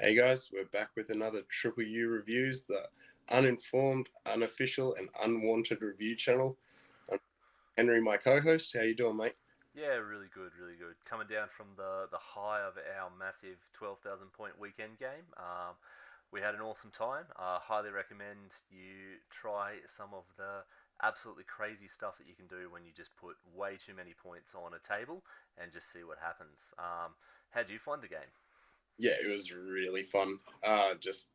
Hey guys, we're back with another Triple U Reviews, the uninformed, unofficial, and unwanted review channel. I'm Henry, my co-host. How you doing, mate? Yeah, really good, really good. Coming down from the high of our massive 12,000 point weekend game. We had an awesome time. Highly recommend you try some of the absolutely crazy stuff that you can do when you just put way too many points on a table and just see what happens. How do you find the game? Yeah, it was really fun. Just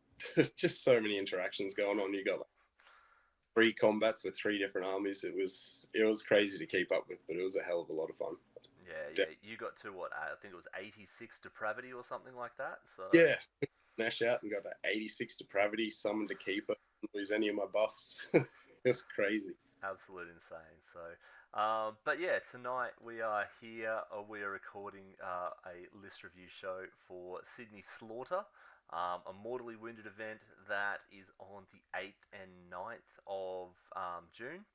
just so many interactions going on. You got like three combats with three different armies. It was crazy to keep up with, but it was a hell of a lot of fun. Yeah, yeah. You got to what? I think it was 86 depravity or something like that. So Yeah, Nash out and got to 86 depravity, summoned a keeper, didn't lose any of my buffs. It was crazy. absolute insane. But yeah, tonight we are here. We are recording a list review show for Sydney Slaughter, a mortally wounded event that is on the 8th and 9th of June.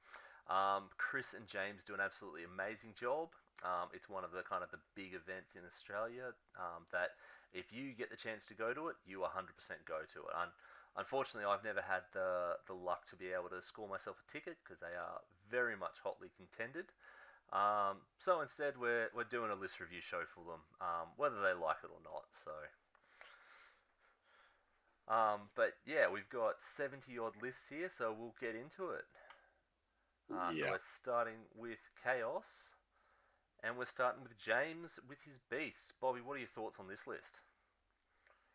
Chris and James do an absolutely amazing job. It's one of the kind of the big events in Australia that if you get the chance to go to it, you 100% go to it. Unfortunately, I've never had the luck to be able to score myself a ticket because they are very much hotly contended. So instead, we're doing a list review show for them, whether they like it or not. But yeah, we've got 70 odd lists here, so we'll get into it. So Yeah, we're starting with Chaos, and we're starting with James with his beasts. Bobby, what are your thoughts on this list?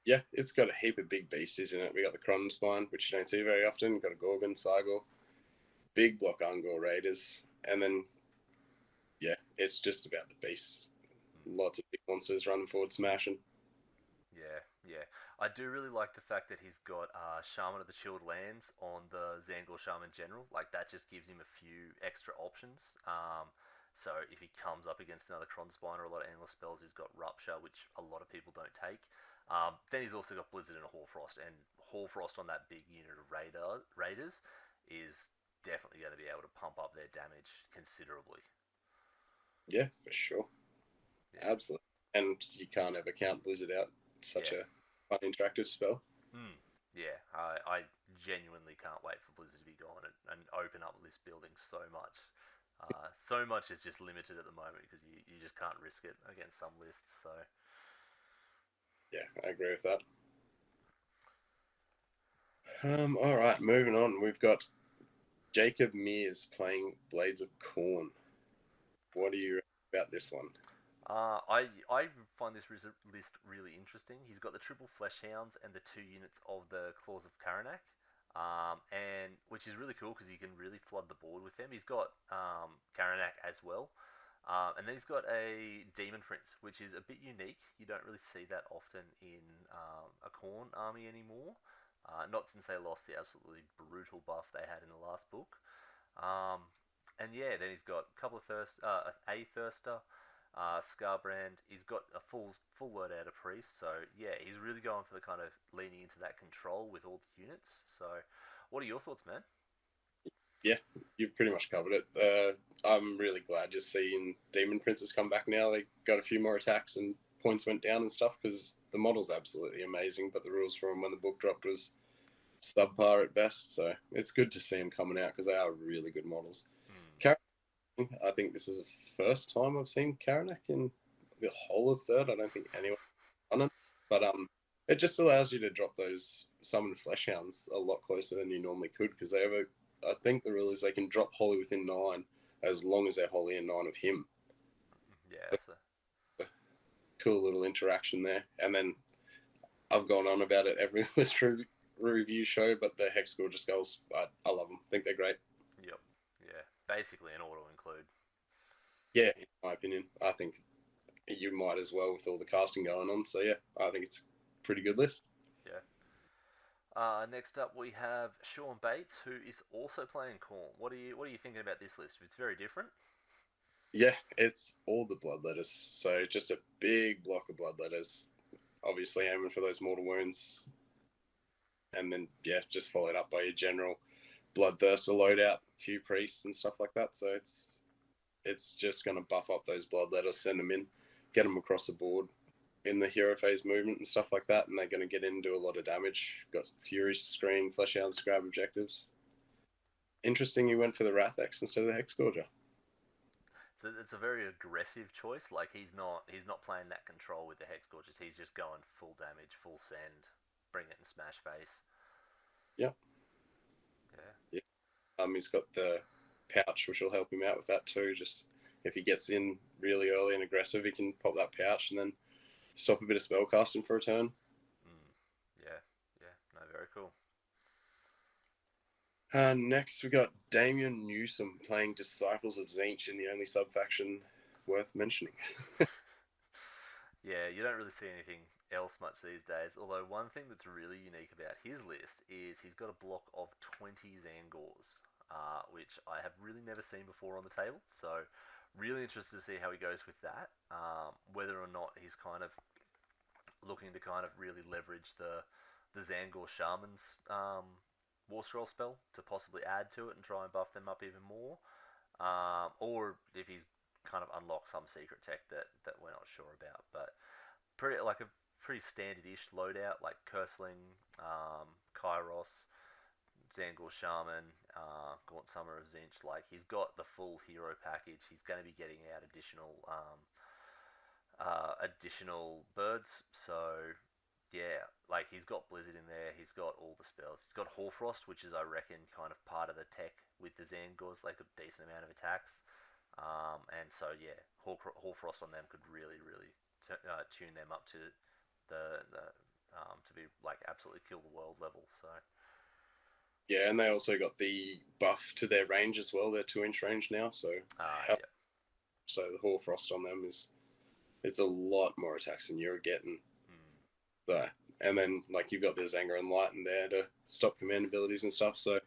yeah, it's got a heap of big beasties in it. We got the Cron Spine, which you don't see very often. Got a Gorgon, Cygor, big block Ungor Raiders, and then yeah, it's just about the beasts. Lots of big monsters running forward, smashing. Yeah, yeah. I do really like the fact that he's got Shaman of the Chilled Lands on the Zangor Shaman General. Like, that just gives him a few extra options. So if he comes up against another Kronspine or a lot of endless spells, he's got Rupture, which a lot of people don't take. Then he's also got Blizzard and Hoarfrost, and Hoarfrost on that big unit of Raiders is definitely going to be able to pump up their damage considerably. Yeah, for sure, Yeah, absolutely. And you can't ever count Blizzard out. It's such yeah. a fun interactive spell. Mm, yeah, I genuinely can't wait for Blizzard to be gone and open up list building so much. So much is just limited at the moment because you just can't risk it against some lists. So Yeah, I agree with that. All right, moving on. We've got Jacob Mears playing Blades of Corn. What do you reckon about this one? I find this list really interesting. He's got the triple flesh hounds and the two units of the claws of Karanak, and which is really cool because you can really flood the board with them. He's got Karanak as well, and then he's got a demon prince, which is a bit unique. You don't really see that often in a Khorne army anymore. Not since they lost the absolutely brutal buff they had in the last book. Um, and yeah, then he's got a couple of a thirster, Scarbrand. He's got a full load out of priest. So yeah, he's really going for the kind of leaning into that control with all the units. So, what are your thoughts, man? Yeah, you've pretty much covered it. I'm really glad just seeing Demon Princes come back now. They got a few more attacks and points went down and stuff because the model's absolutely amazing, but the rules for him when the book dropped was subpar at best. So it's good to see them coming out because they are really good models. Hmm. I think this is the first time I've seen Karanak in the whole of third. I don't think anyone done it, but it just allows you to drop those summoned flesh hounds a lot closer than you normally could because they have a. I think the rule is they can drop Holly within 9 as long as they're Holly in 9 of him. Yeah. So Cool little interaction there, and then I've gone on about it every list review show, but the hex score just goes. I love them. I think they're great. yep. Yeah. Basically an auto include. Yeah, in my opinion, I think you might as well with all the casting going on. So yeah, I think it's a pretty good list. Yeah. Next up, we have Sean Bates, who is also playing Khorne. What are you thinking about this list? It's very different. Yeah, it's all the bloodletters. So just a big block of bloodletters. Obviously aiming for those mortal wounds, and then yeah, just followed up by your general bloodthirster loadout, a few priests and stuff like that. So it's just going to buff up those bloodletters, send them in, get them across the board. in the hero phase movement and stuff like that, and they're going to get in and do a lot of damage. Got Furies to screen, Flesh Hounds to grab objectives. Interesting, you went for the Wrath-X instead of the Hexgorger. It's a very aggressive choice. Like he's not playing that control with the Hex Gorgeous. He's just going full damage, full send, bring it and smash face. Yep. Yeah. Yeah. He's got the pouch, which will help him out with that too. Just if he gets in really early and aggressive, he can pop that pouch and then stop a bit of spell casting for a turn. Yeah. Yeah. No, very cool. Next, we got Damian Newsom playing Disciples of Tzeentch in the only sub-faction worth mentioning. Yeah, you don't really see anything else much these days. Although one thing that's really unique about his list is he's got a block of 20 Zangors, which I have really never seen before on the table. So really interested to see how he goes with that. Whether or not he's kind of looking to kind of really leverage the Zangor Shaman's War Scroll spell to possibly add to it and try and buff them up even more, or if he's kind of unlocked some secret tech that we're not sure about. But pretty like a pretty standard-ish loadout like Cursling, Kairos, Zangor Shaman, Gaunt Summer of Zinch. Like he's got the full hero package. He's going to be getting out additional birds. So yeah, like he's got Blizzard in there. He's got all the spells. He's got Hoarfrost, which is I reckon kind of part of the tech with the Zangors, like a decent amount of attacks. And so yeah, Hoarfrost on them could really tune them up to the to be like absolutely kill the world level. So Yeah, and they also got the buff to their range as well. They're 2-inch range now, so yeah. So the Hoarfrost on them it's a lot more attacks than you're getting. So, and then like you've got the Anger and Light in there to stop command abilities and stuff. So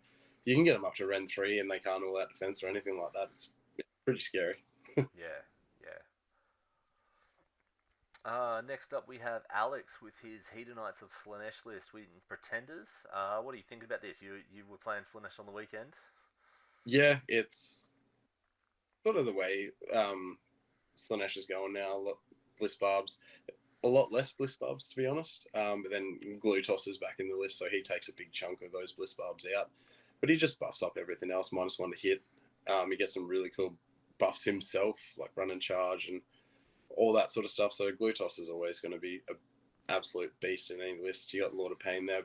you can get them up to Ren 3 and they can't all out defense or anything like that. It's pretty scary. Yeah, yeah. Next up, we have Alex with his Hedonites of Slaanesh list with Pretenders. What do you think about this? You were playing Slaanesh on the weekend? Yeah, it's sort of the way Slaanesh is going now. Bliss Barbs, a lot less Bliss Barbs to be honest. But then Glutos is back in the list, so he takes a big chunk of those Bliss Barbs out. But he just buffs up everything else, -1 to hit. He gets some really cool buffs himself, like run and charge and all that sort of stuff. So Glutos is always going to be an absolute beast in any list. You got Lord of Pain there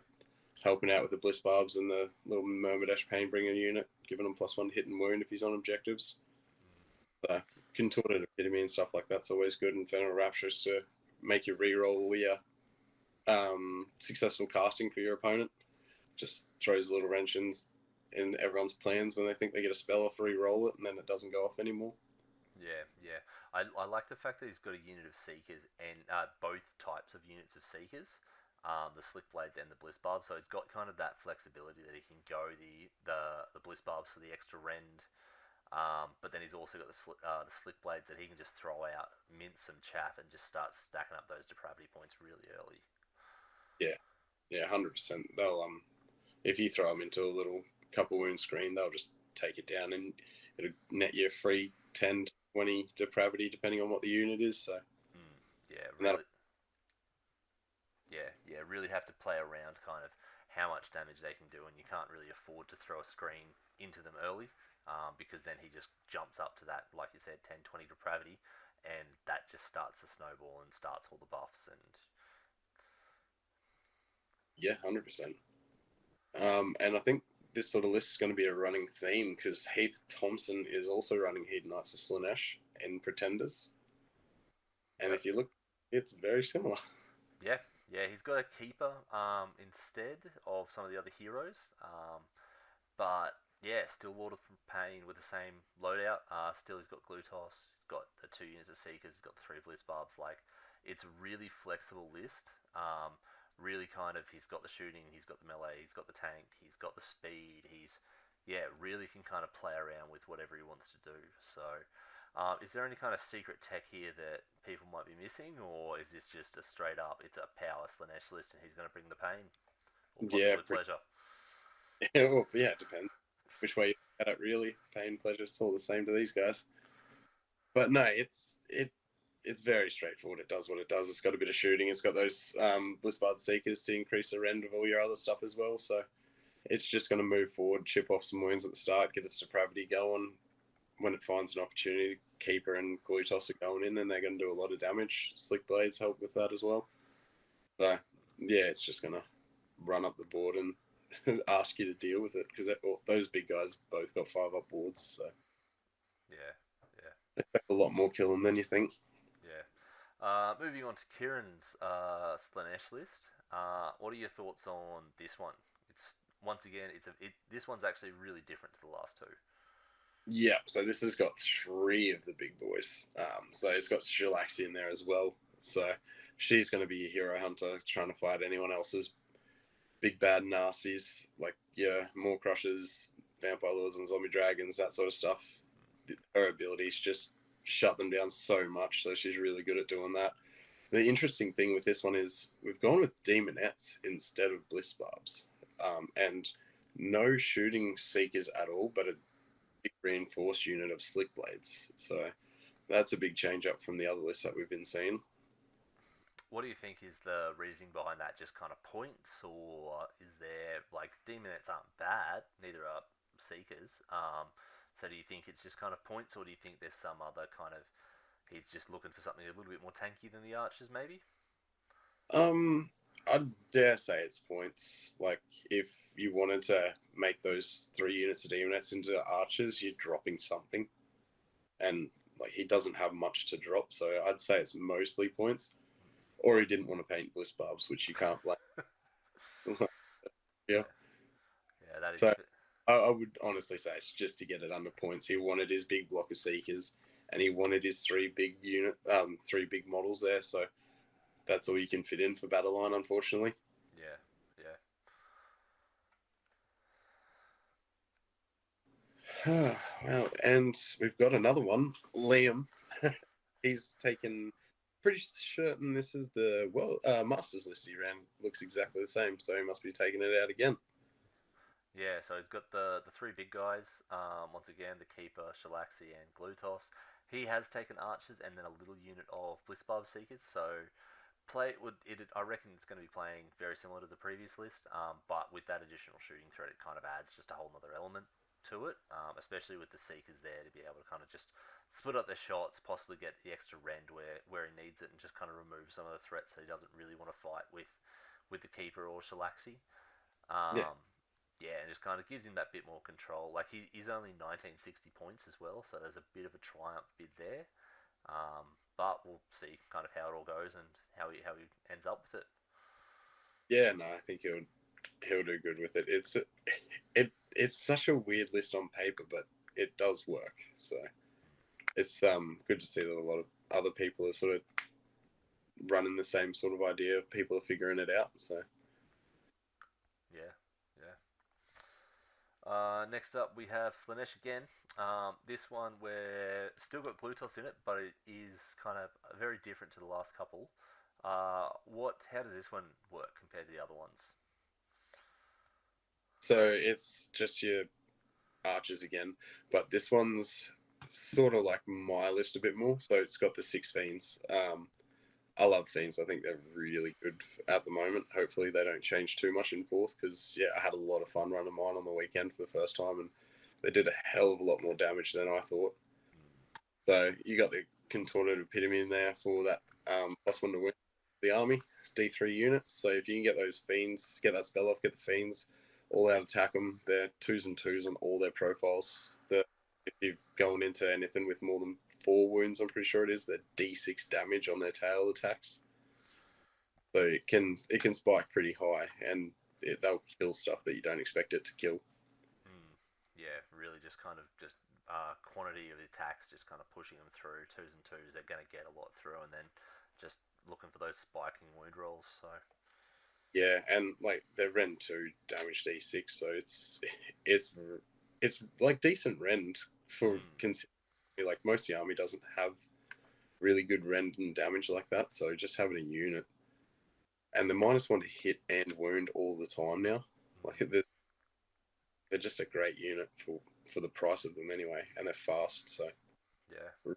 helping out with the Bliss Barbs and the little Myrmidesh Painbringer unit, giving him +1 to hit and wound if he's on objectives. So Contorted Epitome and stuff like that's always good. Infernal Rapturous to make you re-roll all your successful casting for your opponent. Just throws little wrenches in everyone's plans when they think they get a spell off, re-roll it, and then it doesn't go off anymore. Yeah, yeah. I like the fact that he's got a unit of Seekers and both types of units of Seekers, the Slick Blades and the Bliss Barbs. So he's got kind of that flexibility that he can go the Bliss Barbs for the extra rend, but then he's also got the Slick Blades that he can just throw out, mince some chaff, and just start stacking up those depravity points really early. Yeah, yeah, 100%. They'll if you throw them into a little couple wound screen, they'll just take it down and it'll net you a free 10 to 20 depravity depending on what the unit is. So yeah, really. Yeah, really have to play around kind of how much damage they can do, and you can't really afford to throw a screen into them early, because then he just jumps up to that, like you said, 10, 20 depravity, and that just starts the snowball and starts all the buffs. And yeah, 100%. And I think this sort of list is going to be a running theme because Heath Thompson is also running Hedonites of Slaanesh in Pretenders. And yep. if you look, it's very similar. Yeah, yeah, he's got a keeper instead of some of the other heroes, but yeah, still Lord of Pain with the same loadout. Still, he's got Glutos. He's got the 2 units of Seekers. He's got the 3 Bliss Barbs. Like, it's a really flexible list. Really kind of, he's got the shooting. He's got the melee. He's got the tank. He's got the speed. Really can kind of play around with whatever he wants to do. So, is there any kind of secret tech here that people might be missing, or is this just a straight up, it's a power Slaanesh list and he's going to bring the pain? Or Yeah, possibly pleasure? well, yeah, it depends which way you look at it. Really, pain, pleasure, it's all the same to these guys. But no, it's very straightforward. It does what it does. It's got a bit of shooting. It's got those Blitzbard Seekers to increase the rend of all your other stuff as well. So it's just going to move forward, chip off some wounds at the start, get its depravity going. When it finds an opportunity, Keeper and Glutos are going in, and they're going to do a lot of damage. Slick Blades help with that as well. So yeah, it's just going to run up the board and ask you to deal with it, because those big guys both got 5-up boards. So Yeah, yeah, they take a lot more killing than you think. yeah. Moving on to Kieran's Slanesh list. What are your thoughts on this one? It's once again, this one's actually really different to the last two. Yeah, so this has got 3 of the big boys. So it's got Shilaxi in there as well. So she's going to be a hero hunter trying to fight anyone else's big bad nasties, like Maw Crushers, Vampire Lords and Zombie Dragons, that sort of stuff. Her abilities just shut them down so much, so she's really good at doing that. The interesting thing with this one is we've gone with Demonettes instead of Bliss Barbs, and no shooting Seekers at all, but a big reinforced unit of Slick Blades. So that's a big change up from the other lists that we've been seeing. What do you think is the reasoning behind that? Just kind of points, or is there like Demonettes aren't bad, neither are Seekers. So do you think it's just kind of points, or do you think there's some other kind of he's just looking for something a little bit more tanky than the Archers, maybe? I'd dare say it's points. Like, if you wanted to make those 3 units of Demonettes into Archers, you're dropping something. And, like, he doesn't have much to drop, so I'd say it's mostly points. Or he didn't want to paint Bliss Barbs, which you can't blame. Yeah. Yeah, yeah, that is. So I would honestly say it's just to get it under points. He wanted his big block of Seekers, and he wanted his 3 big models there, so that's all you can fit in for Battle Line, unfortunately. Yeah, yeah. Well, and we've got another one, Liam. He's taken, pretty certain this is the Masters list he ran. Looks exactly the same, so he must be taking it out again. Yeah, so he's got the 3 big guys. Once again, the Keeper, Shalaxi, and Glutos. He has taken Archers and then a little unit of Blitzbarb Seekers. So I reckon it's going to be playing very similar to the previous list, but with that additional shooting threat, it kind of adds just a whole other element to it, especially with the Seekers there to be able to kind of just split up their shots, possibly get the extra rend where he needs it, and just kind of remove some of the threats that he doesn't really want to fight with the Keeper or Shalaxi. Yeah, Um, yeah, and just kind of gives him that bit more control. Like he's only 1960 points as well, so there's a bit of a triumph bid there. But we'll see kind of how it all goes and how he ends up with it. yeah, no, I think he'll do good with it. It's such a weird list on paper, but it does work. So it's good to see that a lot of other people are sort of running the same sort of idea. People are figuring it out. So Yeah, yeah. Next up, we have Slanesh again. This one we're still got Glutos in it, but it is kind of very different to the last couple. How does this one work compared to the other ones? it's just your Archers again, but this one's sort of like my list a bit more. So it's got the 6 Fiends. I love Fiends. I think they're really good at the moment. Hopefully they don't change too much in 4th, because I had a lot of fun running mine on the weekend for the first time, and they did a hell of a lot more damage than I thought. So you got the Contorted Epitome in there for that +1 to win the army, D3 units. So if you can get those Fiends, get that spell off, get the Fiends, all out attack them. They're 2s and 2s on all their profiles. If you're going into anything with more than 4 wounds, I'm pretty sure it is, they're D6 damage on their tail attacks. So it can spike pretty high, and they'll kill stuff that you don't expect it to kill. Yeah, really just kind of just quantity of attacks, just kind of pushing them through 2s and 2s. They're going to get a lot through, and then just looking for those spiking wound rolls. So Yeah, and like they're Rend 2 damage D6, so it's like decent Rend for considering, like, most of the army doesn't have really good Rend and damage like that. So just having a unit, and the -1 to hit and wound all the time now, like they're just a great unit for the price of them anyway, and they're fast. So yeah,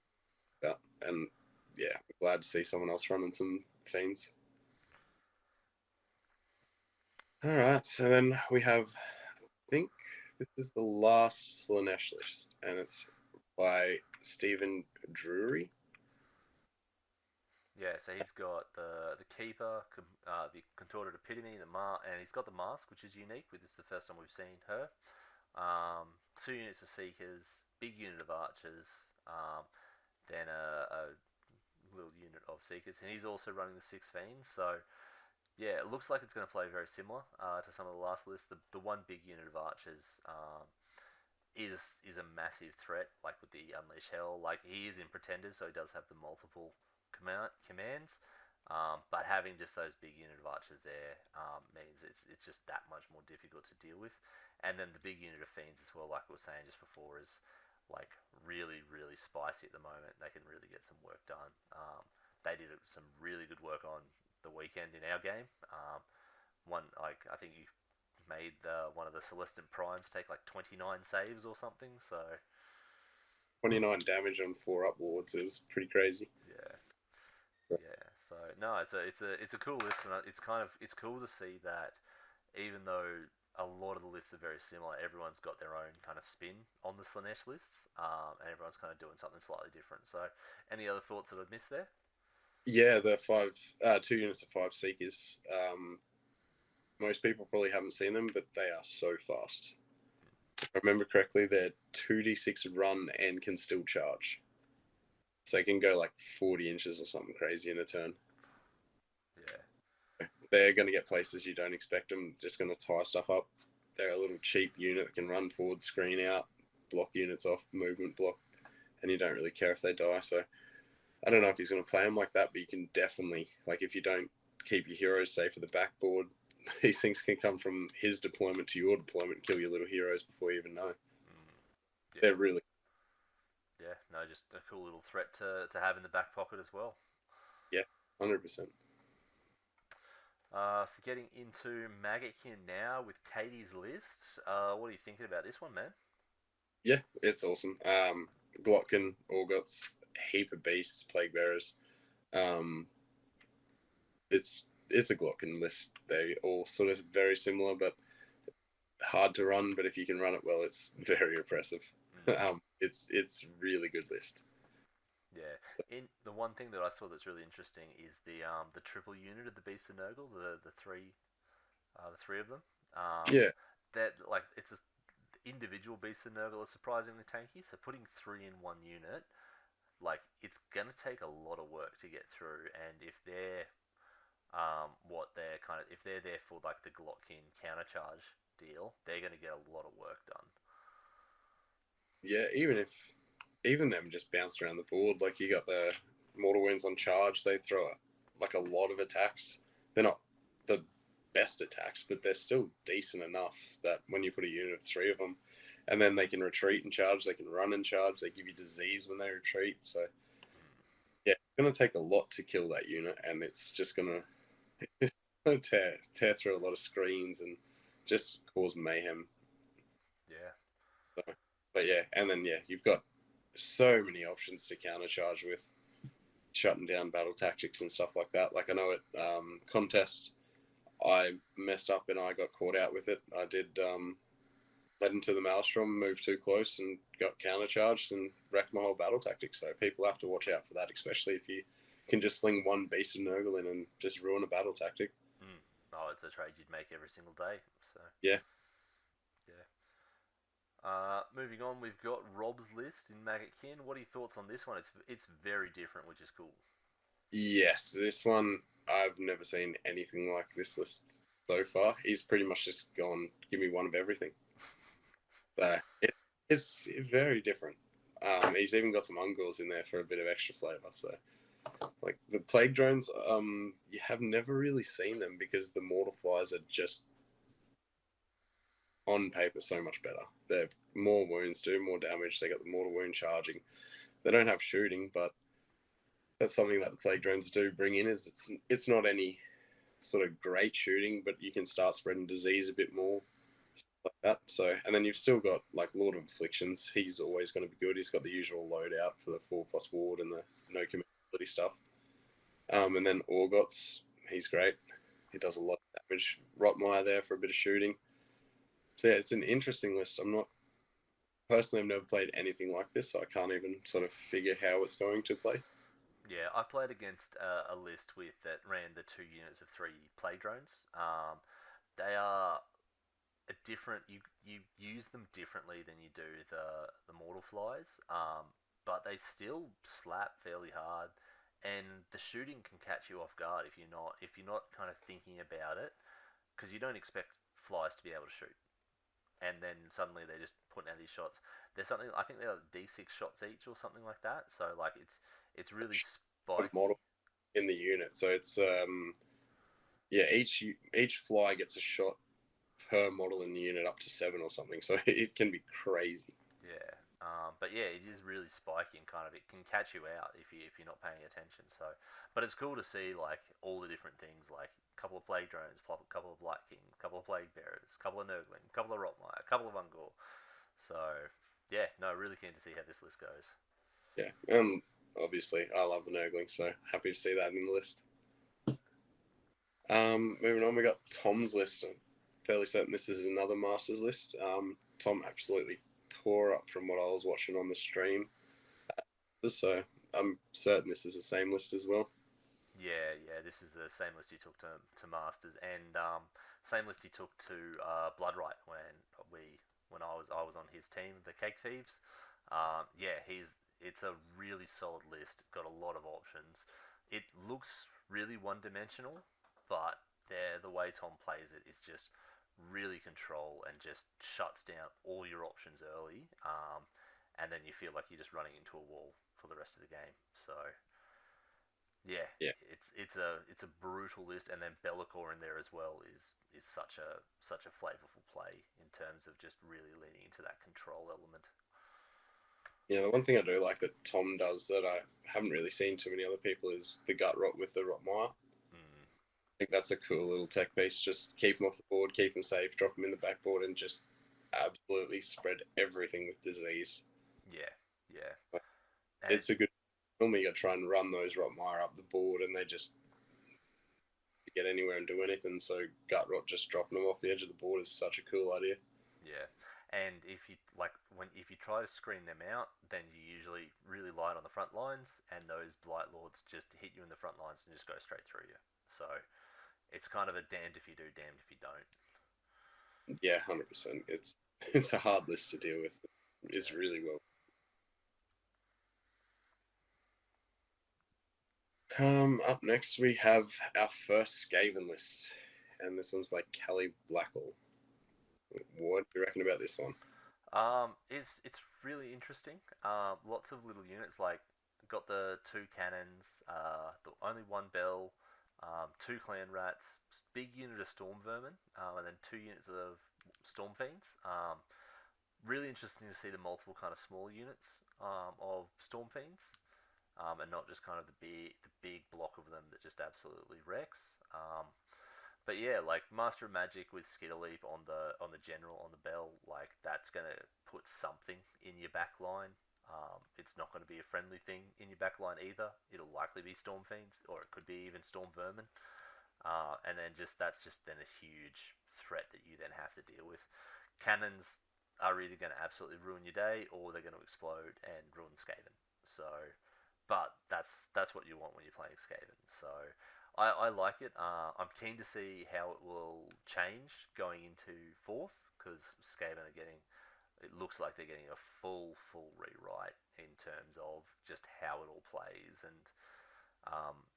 yeah, and yeah, glad to see someone else running some fiends. All right, so then we have, I think this is the last Slanesh list, and it's by Stephen Drury. Yeah, so he's got the keeper, the contorted epitome, and he's got the mask, which is unique. This is the first time we've seen her. 2 units of seekers, big unit of archers, then a little unit of seekers, and he's also running the six fiends. So yeah, it looks like it's going to play very similar to some of the last lists. The one big unit of archers is a massive threat, like with the Unleash Hell. Like he is in Pretenders, so he does have the multiple commands. But having just those big unit of archers there means it's just that much more difficult to deal with. And then the big unit of fiends as well, like we were saying just before, is like really spicy at the moment. They can really get some work done. They did some really good work on the weekend in our game. One like I think you made one of the Celestin Primes take like 29 saves or something. So 29 damage on 4 up wards is pretty crazy. yeah, yeah. So no, it's a cool list, and it's cool to see that even though a lot of the lists are very similar, everyone's got their own kind of spin on the Slanesh lists, and everyone's kind of doing something slightly different. So, any other thoughts that I've missed there? Yeah, the 2 units of 5 seekers. Most people probably haven't seen them, but they are so fast. If I remember correctly, they're 2d6 run and can still charge. So they can go like 40 inches or something crazy in a turn. Yeah. They're going to get places you don't expect them, just going to tie stuff up. They're a little cheap unit that can run forward, screen out, block units off, movement block, and you don't really care if they die. So I don't know if he's going to play them like that, but you can definitely, like if you don't keep your heroes safe at the backboard, these things can come from his deployment to your deployment and kill your little heroes before you even know. Yeah. They're really, Yeah, no, just a cool little threat to have in the back pocket as well. yeah, 100%. So getting into Maggotkin now with Katie's list. What are you thinking about this one, man? Yeah, it's awesome. Glotkin, Orgots, heap of beasts, plague bearers. Um, it's a Glotkin list. They all sort of very similar, but hard to run. But if you can run it well, it's very oppressive. Mm. It's really good list. Yeah. In the one thing that I saw that's really interesting is the triple unit of the Beast of Nurgle, the three of them. Um, Yeah, that like it's a individual Beast of Nurgle is surprisingly tanky. So putting three in one unit, like it's gonna take a lot of work to get through. And if they're if they're there for like the Glotkin countercharge deal, they're gonna get a lot of work done. yeah. Even them just bounce around the board. Like you got the mortal wounds on charge. They throw like a lot of attacks. They're not the best attacks, but they're still decent enough that when you put a unit of 3 of them, and then they can retreat and charge, they can run and charge, they give you disease when they retreat. So yeah, it's gonna take a lot to kill that unit, and it's just gonna tear through a lot of screens and just cause mayhem. Yeah. So, but yeah, and then yeah, you've got so many options to countercharge with, shutting down battle tactics and stuff like that. Like I know at contest, I messed up and I got caught out with it. I did led into the maelstrom, moved too close, and got countercharged and wrecked my whole battle tactic. So people have to watch out for that, especially if you can just sling one beast of Nurgle in and just ruin a battle tactic. Mm. Oh, it's a trade you'd make every single day. So Yeah. yeah. Moving on, we've got Rob's list in Maggotkin. What are your thoughts on this one? It's very different, which is cool. Yes, this one I've never seen anything like this list so far. He's pretty much just gone, give me one of everything. So it's very different. He's even got some ungors in there for a bit of extra flavor. So like the plague drones, you have never really seen them because the mortal flies are just on paper so much better. They're more wounds, do more damage. They got the mortal wound charging. They don't have shooting, but that's something that the plague drones do bring in. Is it's not any sort of great shooting, but you can start spreading disease a bit more, stuff like that. So, and then you've still got like Lord of Afflictions. He's always going to be good. He's got the usual loadout for the 4+ ward and the no command ability stuff. And then Orgots, he's great. He does a lot of damage. Rotmeyer there for a bit of shooting. So yeah, it's an interesting list. I'm not personally, I've never played anything like this, so I can't even sort of figure how it's going to play. Yeah, I played against a list with that ran the 2 units of 3 play drones. They are a different. You use them differently than you do the mortal flies, but they still slap fairly hard, and the shooting can catch you off guard if you're not kind of thinking about it, because you don't expect flies to be able to shoot, and then suddenly they're just putting out these shots. There's something I think they're D6 shots each or something like that. So like it's really spiky. Model in the unit, so it's yeah, each fly gets a shot per model in the unit up to 7 or something, so it can be crazy. Yeah. But yeah, it is really spiky and kind of it can catch you out if you're not paying attention. So, but it's cool to see like all the different things, like a couple of plague drones, a couple of blight kings, a couple of plague bearers, a couple of nurgling, a couple of rotmeyer, a couple of ungor. So yeah, no, really keen to see how this list goes. Yeah, obviously I love the Nurgling, so happy to see that in the list. Moving on, we got Tom's list. I'm fairly certain this is another Masters list. Tom absolutely tore up from what I was watching on the stream, so I'm certain this is the same list as well. Yeah, yeah, this is the same list he took to Masters, and same list he took to Bloodright when I was on his team, the Cake Thieves. Yeah, it's a really solid list. Got a lot of options. It looks really one dimensional, but the way Tom plays it is just really control and just shuts down all your options early, and then you feel like you're just running into a wall for the rest of the game. So yeah, Yeah, it's a brutal list, and then Be'lakor in there as well is such a flavorful play in terms of just really leaning into that control element. yeah. The one thing I do like that Tom does that I haven't really seen too many other people is the gut rot with the Rotmire. Mm, I think that's a cool little tech piece. Just keep them off the board, keep them safe, drop them in the backboard, and just absolutely spread everything with disease. yeah, yeah, and It's a good. Normally, you got to try and run those Rotmire up the board, and they just get anywhere and do anything. So gut rot just dropping them off the edge of the board is such a cool idea. yeah, and if you try to screen them out, then you usually really light on the front lines, and those blight lords just hit you in the front lines and just go straight through you. So it's kind of a damned if you do, damned if you don't. Yeah, 100%. It's a hard list to deal with. It's Yeah. really well. Up next we have our first Skaven list, and this one's by Kelly Blackall. What do you reckon about this one? It's really interesting. Lots of little units like got the 2 cannons, the only one bell, 2 clan rats, big unit of storm vermin, and then 2 units of storm fiends. Really interesting to see the multiple kind of small units of storm fiends, and not just kind of the big block of them that just absolutely wrecks. But yeah, like Master of Magic with Skitterleap on the general on the bell, like that's gonna put something in your back line. It's not going to be a friendly thing in your back line either. It'll likely be Storm Fiends, or it could be even Storm Vermin. And then that's just then a huge threat that you then have to deal with. Cannons are either going to absolutely ruin your day, or they're going to explode and ruin Skaven. So, but that's what you want when you're playing Skaven. So I like it. I'm keen to see how it will change going into fourth, because Skaven are getting. It looks like they're getting a full rewrite in terms of just how it all plays and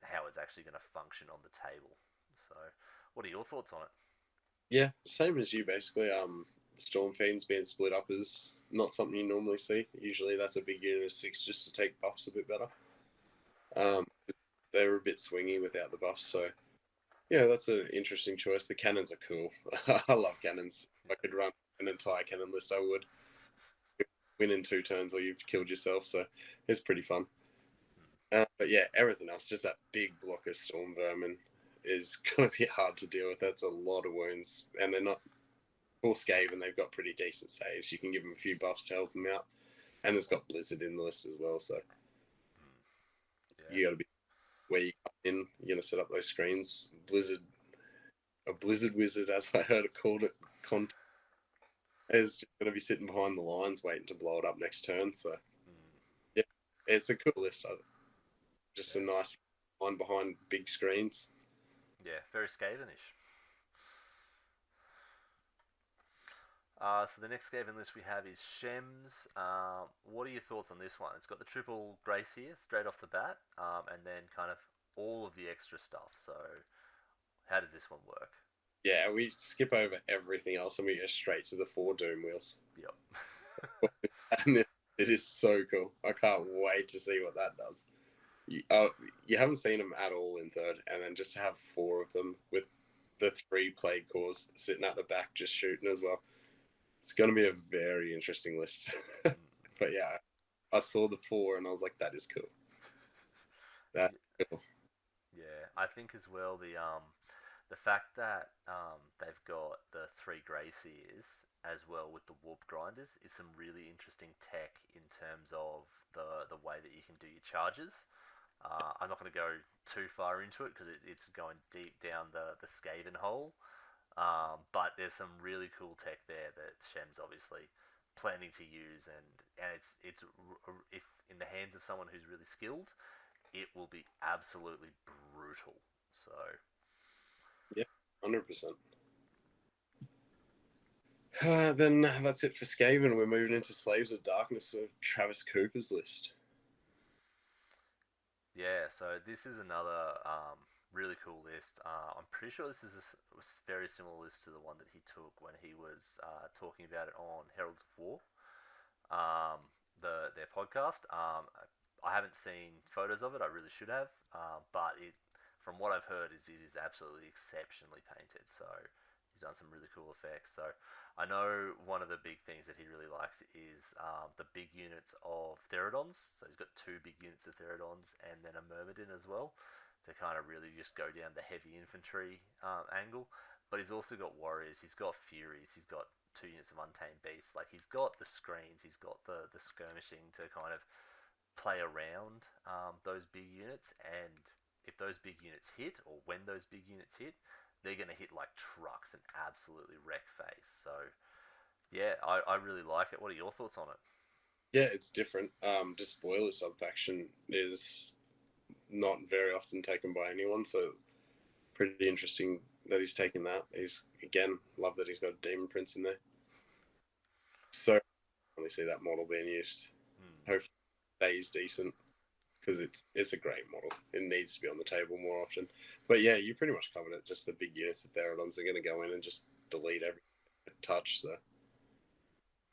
how it's actually going to function on the table. So, what are your thoughts on it? Yeah, same as you basically. Storm Fiends being split up is not something you normally see. Usually that's a big unit of 6 just to take buffs a bit better. Um, they were a bit swingy without the buffs, so yeah, that's an interesting choice. The cannons are cool. I love cannons. If I could run an entire cannon list, I would. Win in 2 turns or you've killed yourself, so it's pretty fun. But yeah, everything else, just that big block of storm vermin is going to be hard to deal with. That's a lot of wounds, and they're not full scave, and they've got pretty decent saves. You can give them a few buffs to help them out, and it's got blizzard in the list as well. So Yeah. you got to be where you come in. You're gonna set up those screens. A blizzard wizard, as I heard it called it, is just gonna be sitting behind the lines waiting to blow it up next turn. So Mm, yeah, it's a cool list. Just a yeah. nice line behind big screens. Yeah. Very Skavenish. So the next Skaven list we have is Shems. What are your thoughts on this one? It's got the triple Grace here straight off the bat, and then kind of all of the extra stuff. So how does this one work? Yeah, we skip over everything else and we go straight to the four Doom wheels. Yep. And it is so cool. I can't wait to see what that does. You haven't seen them at all in third, and then just to have four of them with the three plague cores sitting at the back just shooting as well. It's going to be a very interesting list. But yeah, I saw the four and I was like, that is cool. That's cool. Yeah, I think as well the fact that they've got the three Gracies as well with the warp grinders is some really interesting tech in terms of the way that you can do your charges. I'm not going to go too far into it because it's going deep down the Skaven hole. But there's some really cool tech there that Shem's obviously planning to use, and it's if in the hands of someone who's really skilled, it will be absolutely brutal. So Yeah, 100%. Then that's it for Skaven. We're moving into Slaves of Darkness, so Travis Cooper's list. yeah, so this is another really cool list. I'm pretty sure this is a very similar list to the one that he took when he was talking about it on Heralds of War, um, their podcast. I haven't seen photos of it. I really should have, but from what I've heard, it is absolutely exceptionally painted. So he's done some really cool effects. So I know one of the big things that he really likes is the big units of Therodons. So he's got two big units of Therodons and then a Myrmidon as well to kind of really just go down the heavy infantry angle. But he's also got warriors. He's got furies. He's got two units of untamed beasts. Like he's got the screens. He's got the skirmishing to kind of play around those big units. And if those big units hit, or when those big units hit, they're going to hit like trucks and absolutely wreck face. So, yeah, I really like it. What are your thoughts on it? Yeah, it's different. Despoiler subfaction is not very often taken by anyone, so pretty interesting that he's taken that. He's again love that he's got a Demon Prince in there. So only see that model being used. Hmm. Hopefully, it stays decent because it's a great model. It needs to be on the table more often. But yeah, you pretty much covered it. Just the big units of Therodons are going to go in and just delete every touch. So a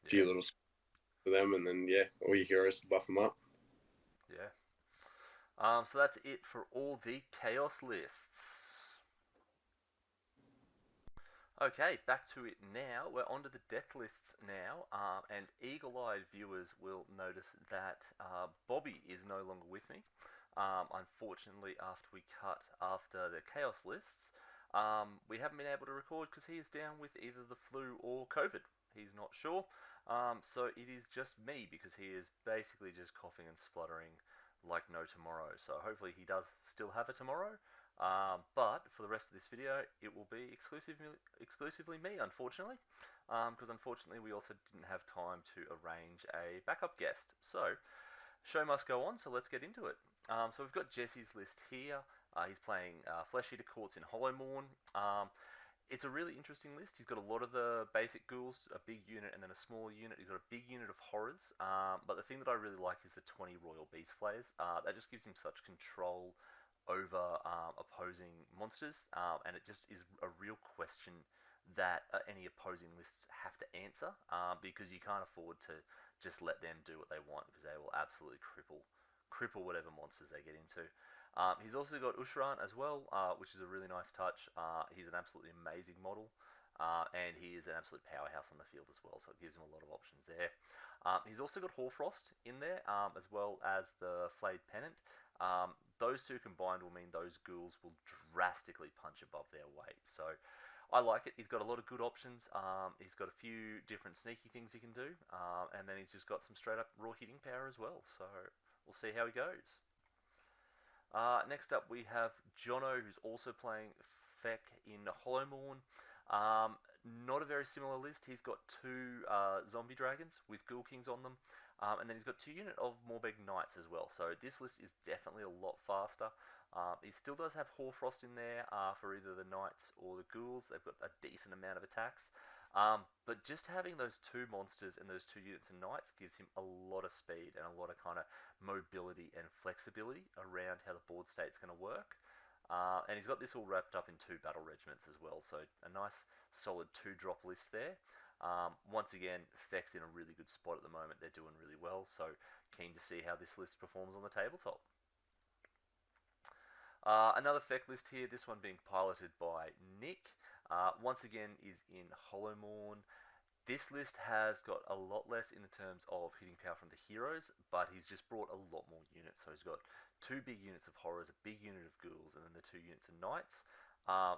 Yeah, few little for them, and then yeah, all your heroes to buff them up. yeah. So that's it for all the chaos lists. Okay, back to it now. We're onto the death lists now, and eagle-eyed viewers will notice that Bobby is no longer with me. Unfortunately, after we cut after the chaos lists, we haven't been able to record because he is down with either the flu or COVID. He's not sure. So it is just me because he is basically just coughing and spluttering like no tomorrow. So hopefully he does still have a tomorrow. But for the rest of this video, it will be exclusively me, unfortunately, because unfortunately we also didn't have time to arrange a backup guest. So, show must go on, so let's get into it. So we've got Jesse's list here. He's playing Flesh Eater Courts in Hollowmourne. It's a really interesting list. He's got a lot of the basic ghouls, a big unit, and then a smaller unit. He's got a big unit of horrors. But the thing that I really like is the 20 Royal Beast Flayers. That just gives him such control over opposing monsters, and it just is a real question that any opposing lists have to answer, because you can't afford to just let them do what they want because they will absolutely cripple whatever monsters they get into. He's also got Usharan as well, which is a really nice touch. He's an absolutely amazing model, and he is an absolute powerhouse on the field as well, so it gives him a lot of options there. He's also got Hoarfrost in there, as well as the Flayed Pennant. Those two combined will mean those ghouls will drastically punch above their weight. So I like it. He's got a lot of good options. He's got a few different sneaky things he can do, and then he's just got some straight up raw hitting power as well. So we'll see how he goes. Next up, we have Jono, who's also playing Feck in Hollowmorn. Um, Not a very similar list. He's got two zombie dragons with Ghoul Kings on them, and then he's got two unit of Morbeg Knights as well. So this list is definitely a lot faster. He still does have Hoarfrost in there for either the Knights or the Ghouls. They've got a decent amount of attacks. But just having those two monsters and those two units of Knights gives him a lot of speed and a lot of kind of mobility and flexibility around how the board state's going to work. And he's got this all wrapped up in two battle regiments as well, so a nice solid two drop list there. Once again, Feck's in a really good spot at the moment. They're doing really well, so keen to see how this list performs on the tabletop. Another Feck list here, this one being piloted by Nick. Once again, is in Hollowmorn. This list has got a lot less in terms of hitting power from the heroes, but he's just brought a lot more units. So he's got two big units of horrors, a big unit of ghouls, and then the two units of knights,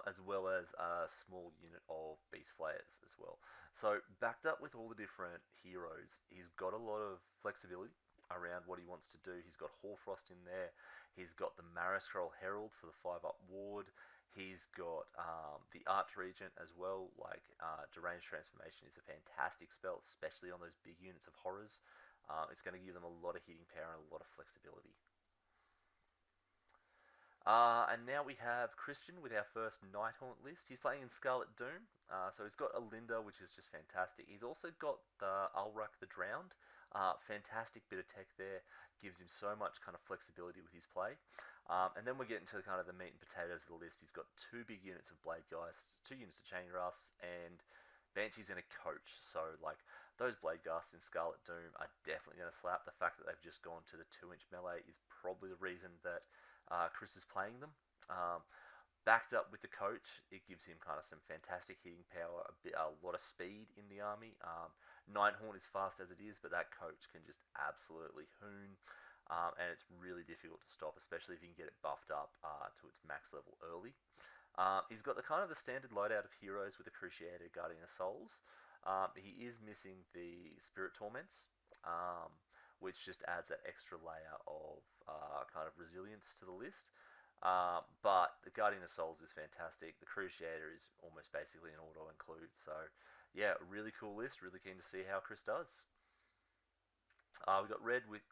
as well as a small unit of beast flayers as well. So backed up with all the different heroes, he's got a lot of flexibility around what he wants to do. He's got Hoarfrost in there. He's got the Marascroll Herald for the 5-up ward. He's got the Archregent as well. Like Deranged Transformation is a fantastic spell, especially on those big units of horrors. It's going to give them a lot of hitting power and a lot of flexibility. And now we have Christian with our first Nighthaunt list. He's playing in Scarlet Doom, so he's got Alinda, which is just fantastic. He's also got the Ulrak the Drowned. Fantastic bit of tech there, gives him so much kind of flexibility with his play. And then we're getting to kind of the meat and potatoes of the list. He's got two big units of Blade Geists, two units of Chain Grasps, and Banshees in a coach. So, like, those Blade Geists in Scarlet Doom are definitely going to slap. The fact that they've just gone to the 2-inch melee is probably the reason that Chris is playing them. Backed up with the coach, it gives him kind of some fantastic hitting power, a lot of speed in the army. Nighthaunt is fast as it is, but that coach can just absolutely hoon, and it's really difficult to stop, especially if you can get it buffed up to its max level early. He's got the kind of the standard loadout of heroes with the Cruciator, Guardian of Souls. He is missing the Spirit Torments, which just adds that extra layer of kind of resilience to the list. But the Guardian of Souls is fantastic. The Cruciator is almost basically an auto include. So, yeah, really cool list. Really keen to see how Chris does. We got Greg, with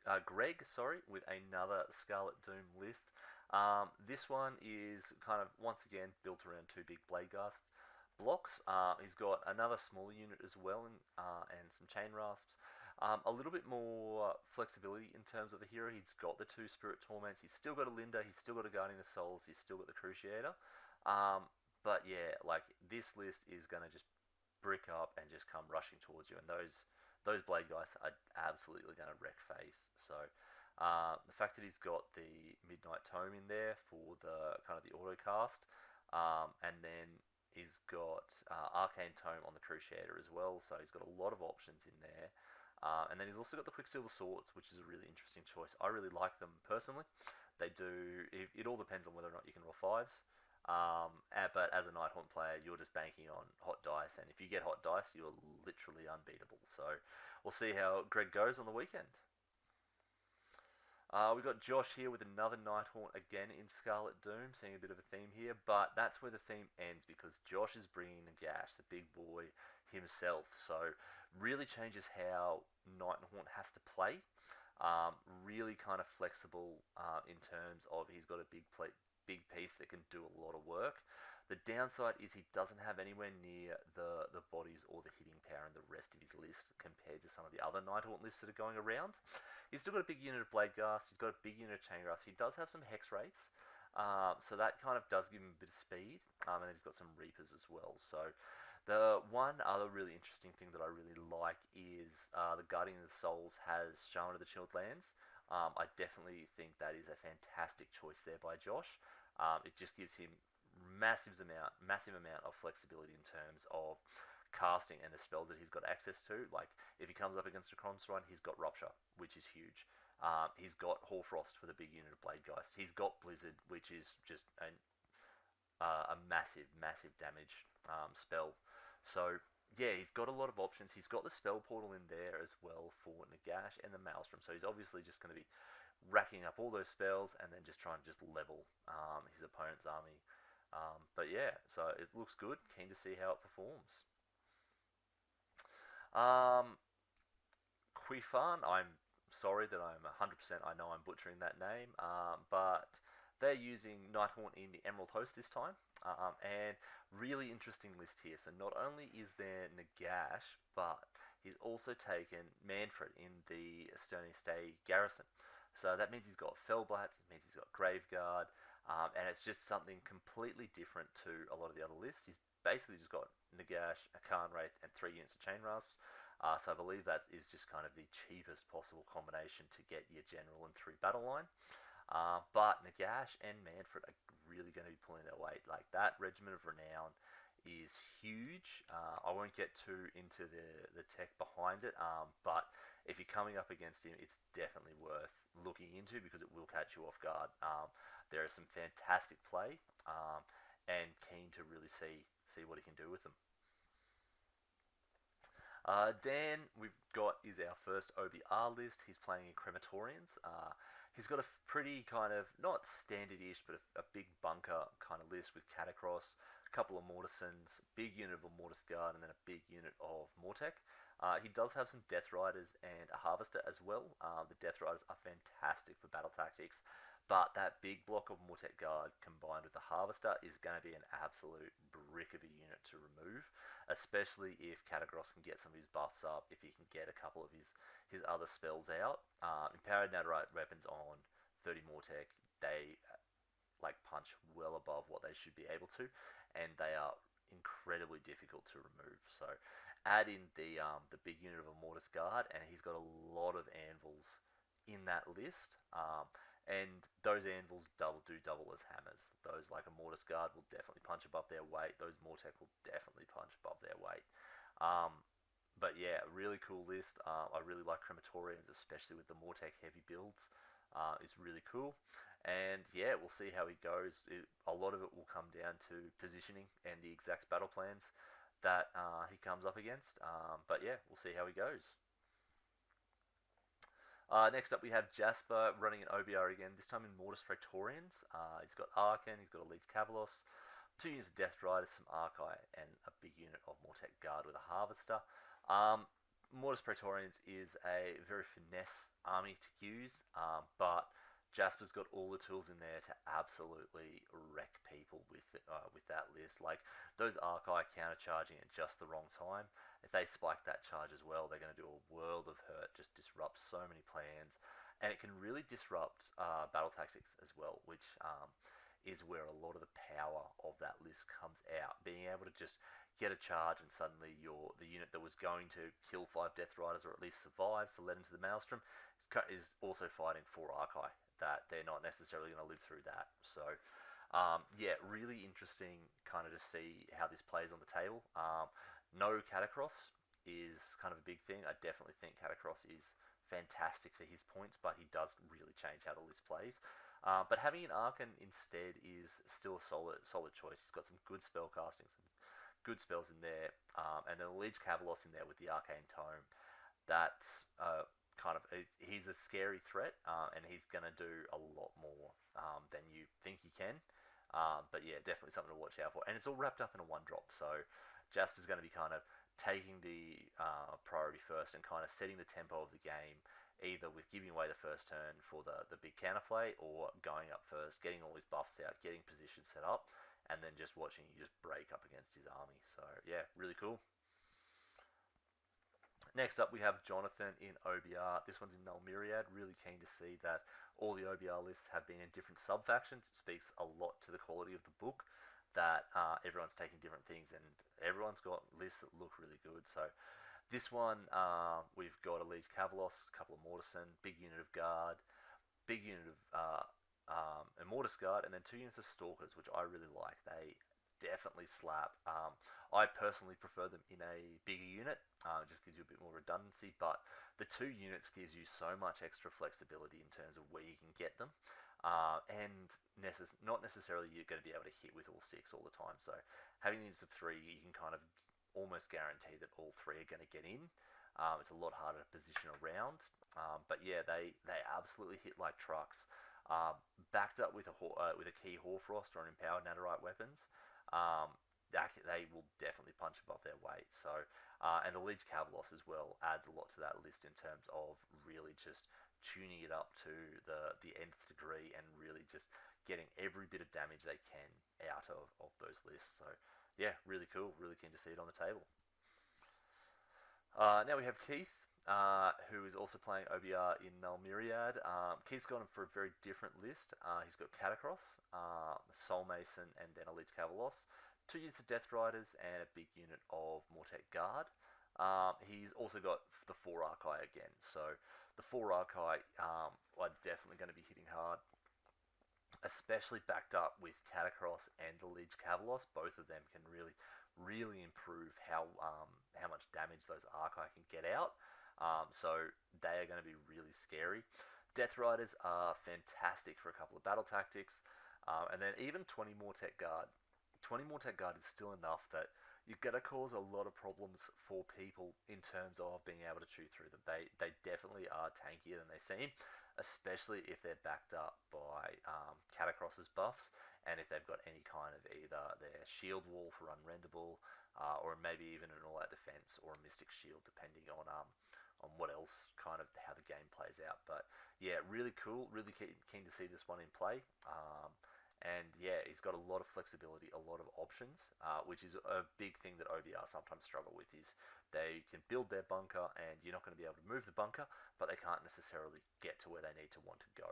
another Scarlet Doom list. This one is kind of once again built around two big Bladeghast blocks. He's got another smaller unit as well, and some Chain Rasps. A little bit more flexibility in terms of the hero. He's got the two Spirit Torments. He's still got a Linda. He's still got a Guardian of Souls. He's still got the Cruciator. But yeah, like this list is gonna just brick up and just come rushing towards you. And those Blade guys are absolutely gonna wreck face. So the fact that he's got the Midnight Tome in there for the kind of the auto cast, and then he's got Arcane Tome on the Cruciator as well. So he's got a lot of options in there. And then he's also got the Quicksilver Swords, which is a really interesting choice. I really like them personally. They do. It all depends on whether or not you can roll fives. But as a Nighthaunt player, you're just banking on hot dice, and if you get hot dice, you're literally unbeatable. So we'll see how Greg goes on the weekend. We've got Josh here with another Nighthaunt again in Scarlet Doom, seeing a bit of a theme here, but that's where the theme ends because Josh is bringing Nagash, the big boy himself. So really changes how Nighthaunt has to play. Really kind of flexible in terms of he's got a big piece that can do a lot of work. The downside is he doesn't have anywhere near the bodies or the hitting power in the rest of his list compared to some of the other Nighthaunt lists that are going around. He's still got a big unit of Bladeghast, he's got a big unit of Chaingrasp, he does have some Hex rates, so that kind of does give him a bit of speed, and then he's got some Reapers as well. So the one other really interesting thing that I really like is the Guardian of the Souls has Shaman of the Chilled Lands. I definitely think that is a fantastic choice there by Josh. It just gives him massive amount of flexibility in terms of casting and the spells that he's got access to. Like if he comes up against a Kromstrine, he's got Rupture, which is huge. He's got Hoarfrost for the big unit of Bladegeist. He's got Blizzard, which is just a massive damage spell. So yeah, he's got a lot of options. He's got the spell portal in there as well for Nagash and the Maelstrom. So he's obviously just going to be racking up all those spells and then just trying to just level his opponent's army. But yeah, so it looks good. Keen to see how it performs. Um, Quifan, I'm sorry that I'm 100%, I know I'm butchering that name, but they're using Nighthaunt in the Emerald Host this time, and really interesting list here. So not only is there Nagash, but he's also taken Manfred in the Esternia Stay garrison. So that means he's got Fellblats, it means he's got Graveguard, and it's just something completely different to a lot of the other lists. He's basically just got Nagash, a Khan Wraith, and 3 units of Chain Rasps. So I believe that is just kind of the cheapest possible combination to get your general and 3 battle line. But Nagash and Manfred are really going to be pulling their weight. Like that Regiment of Renown is huge. I won't get too into the tech behind it, but if you're coming up against him, it's definitely worth looking into because it will catch you off guard. There is some fantastic play, and keen to really see what he can do with them. Dan, we've got is our first OBR list. He's playing in Crematorians. He's got a pretty kind of not standard-ish, but a big bunker kind of list with Catacross, a couple of Mortisons, big unit of a Mortis Guard, and then a big unit of Mortek. He does have some Death Riders and a Harvester as well. The Death Riders are fantastic for battle tactics, but that big block of Mortek Guard combined with the Harvester is going to be an absolute brick of a unit to remove, especially if Catacross can get some of his buffs up, if he can get a couple of his other spells out. Empowered Netherite weapons on 30 Mortek, they like punch well above what they should be able to, and they are incredibly difficult to remove. So add in the big unit of a Mortis Guard, and he's got a lot of anvils in that list. And those anvils do double as hammers. Those like a Mortis Guard will definitely punch above their weight. Those Mortek will definitely punch above their weight. But yeah, really cool list. I really like Crematoriums, especially with the Mortek heavy builds. It's really cool. And yeah, we'll see how he goes. A lot of it will come down to positioning and the exact battle plans that he comes up against. But yeah, we'll see how he goes. Next up, we have Jasper running an OBR again, this time in Mortis Praetorians. He's got Arkan, he's got a Leech Cavalos, 2 units of Death Riders, some Archai, and a big unit of Mortek Guard with a Harvester. Mortis Praetorians is a very finesse army to use, but Jasper's got all the tools in there to absolutely wreck people with that list. Like those Archai countercharging at just the wrong time. If they spike that charge as well, they're going to do a world of hurt. Just disrupt so many plans, and it can really disrupt battle tactics as well, which is where a lot of the power of that list comes out. Being able to just get a charge and suddenly the unit that was going to kill 5 Death Riders or at least survive for led into the Maelstrom is also fighting 4 Archai, that they're not necessarily going to live through that. So yeah, really interesting kind of to see how this plays on the table. No Catacross is kind of a big thing. I definitely think Catacross is fantastic for his points, but he does really change how the list plays. But having an Arkan instead is still a solid choice. He's got some good spell casting, some good spells in there, and then a Leech Cavalos in there with the Arcane Tome. That's he's a scary threat, and he's going to do a lot more than you think he can. But yeah, definitely something to watch out for. And it's all wrapped up in a 1-drop, so Jasper's going to be kind of taking the priority first and kind of setting the tempo of the game, either with giving away the first turn for the big counterplay, or going up first, getting all his buffs out, getting position set up, and then just watching you just break up against his army. So yeah, really cool. Next up, we have Jonathan in OBR. This one's in Null Myriad. Really keen to see that all the OBR lists have been in different sub-factions. It speaks a lot to the quality of the book, that everyone's taking different things, and everyone's got lists that look really good. So this one, we've got a Leech Cavalos, a couple of Mortison, big unit of Guard, big unit of a Mortis Guard, and then 2 units of Stalkers, which I really like. They definitely slap. I personally prefer them in a bigger unit. It just gives you a bit more redundancy, but the 2 units gives you so much extra flexibility in terms of where you can get them, and not necessarily you're going to be able to hit with all 6 all the time. So having the units of 3, you can kind of almost guarantee that all 3 are going to get in. It's a lot harder to position around. But yeah, they absolutely hit like trucks. Um, Backed up with with a key Horfrost or an empowered Nadirite weapons, um, they will definitely punch above their weight. So, and the Liege Cavalos as well adds a lot to that list in terms of really just tuning it up to the nth degree and really just getting every bit of damage they can out of those lists. So, yeah, really cool. Really keen to see it on the table. Now we have Keith, who is also playing OBR in Null Myriad. Keith's gone for a very different list. He's got Catacross, Soul Mason, and then Elite Cavalos, two units of Death Riders, and a big unit of Mortek Guard. He's also got the 4 Archai again. So the 4 Archai are definitely going to be hitting hard, especially backed up with Catacross and the Liege Cavalos. Both of them can really improve how much damage those Archai can get out. So they are going to be really scary. Death Riders are fantastic for a couple of battle tactics, and then even 20 more Tech Guard. 20 more Tech Guard is still enough that you're going to cause a lot of problems for people in terms of being able to chew through them. They definitely are tankier than they seem, especially if they're backed up by Catacross's buffs, and if they've got any kind of either their shield wall for unrendable, or maybe even an all-out defense or a mystic shield, depending on what else kind of how the game plays out. But yeah, really cool. Really keen to see this one in play. And yeah, he's got a lot of flexibility, a lot of options, which is a big thing that OBR sometimes struggle with. Is they can build their bunker, and you're not going to be able to move the bunker, but they can't necessarily get to where they need to want to go.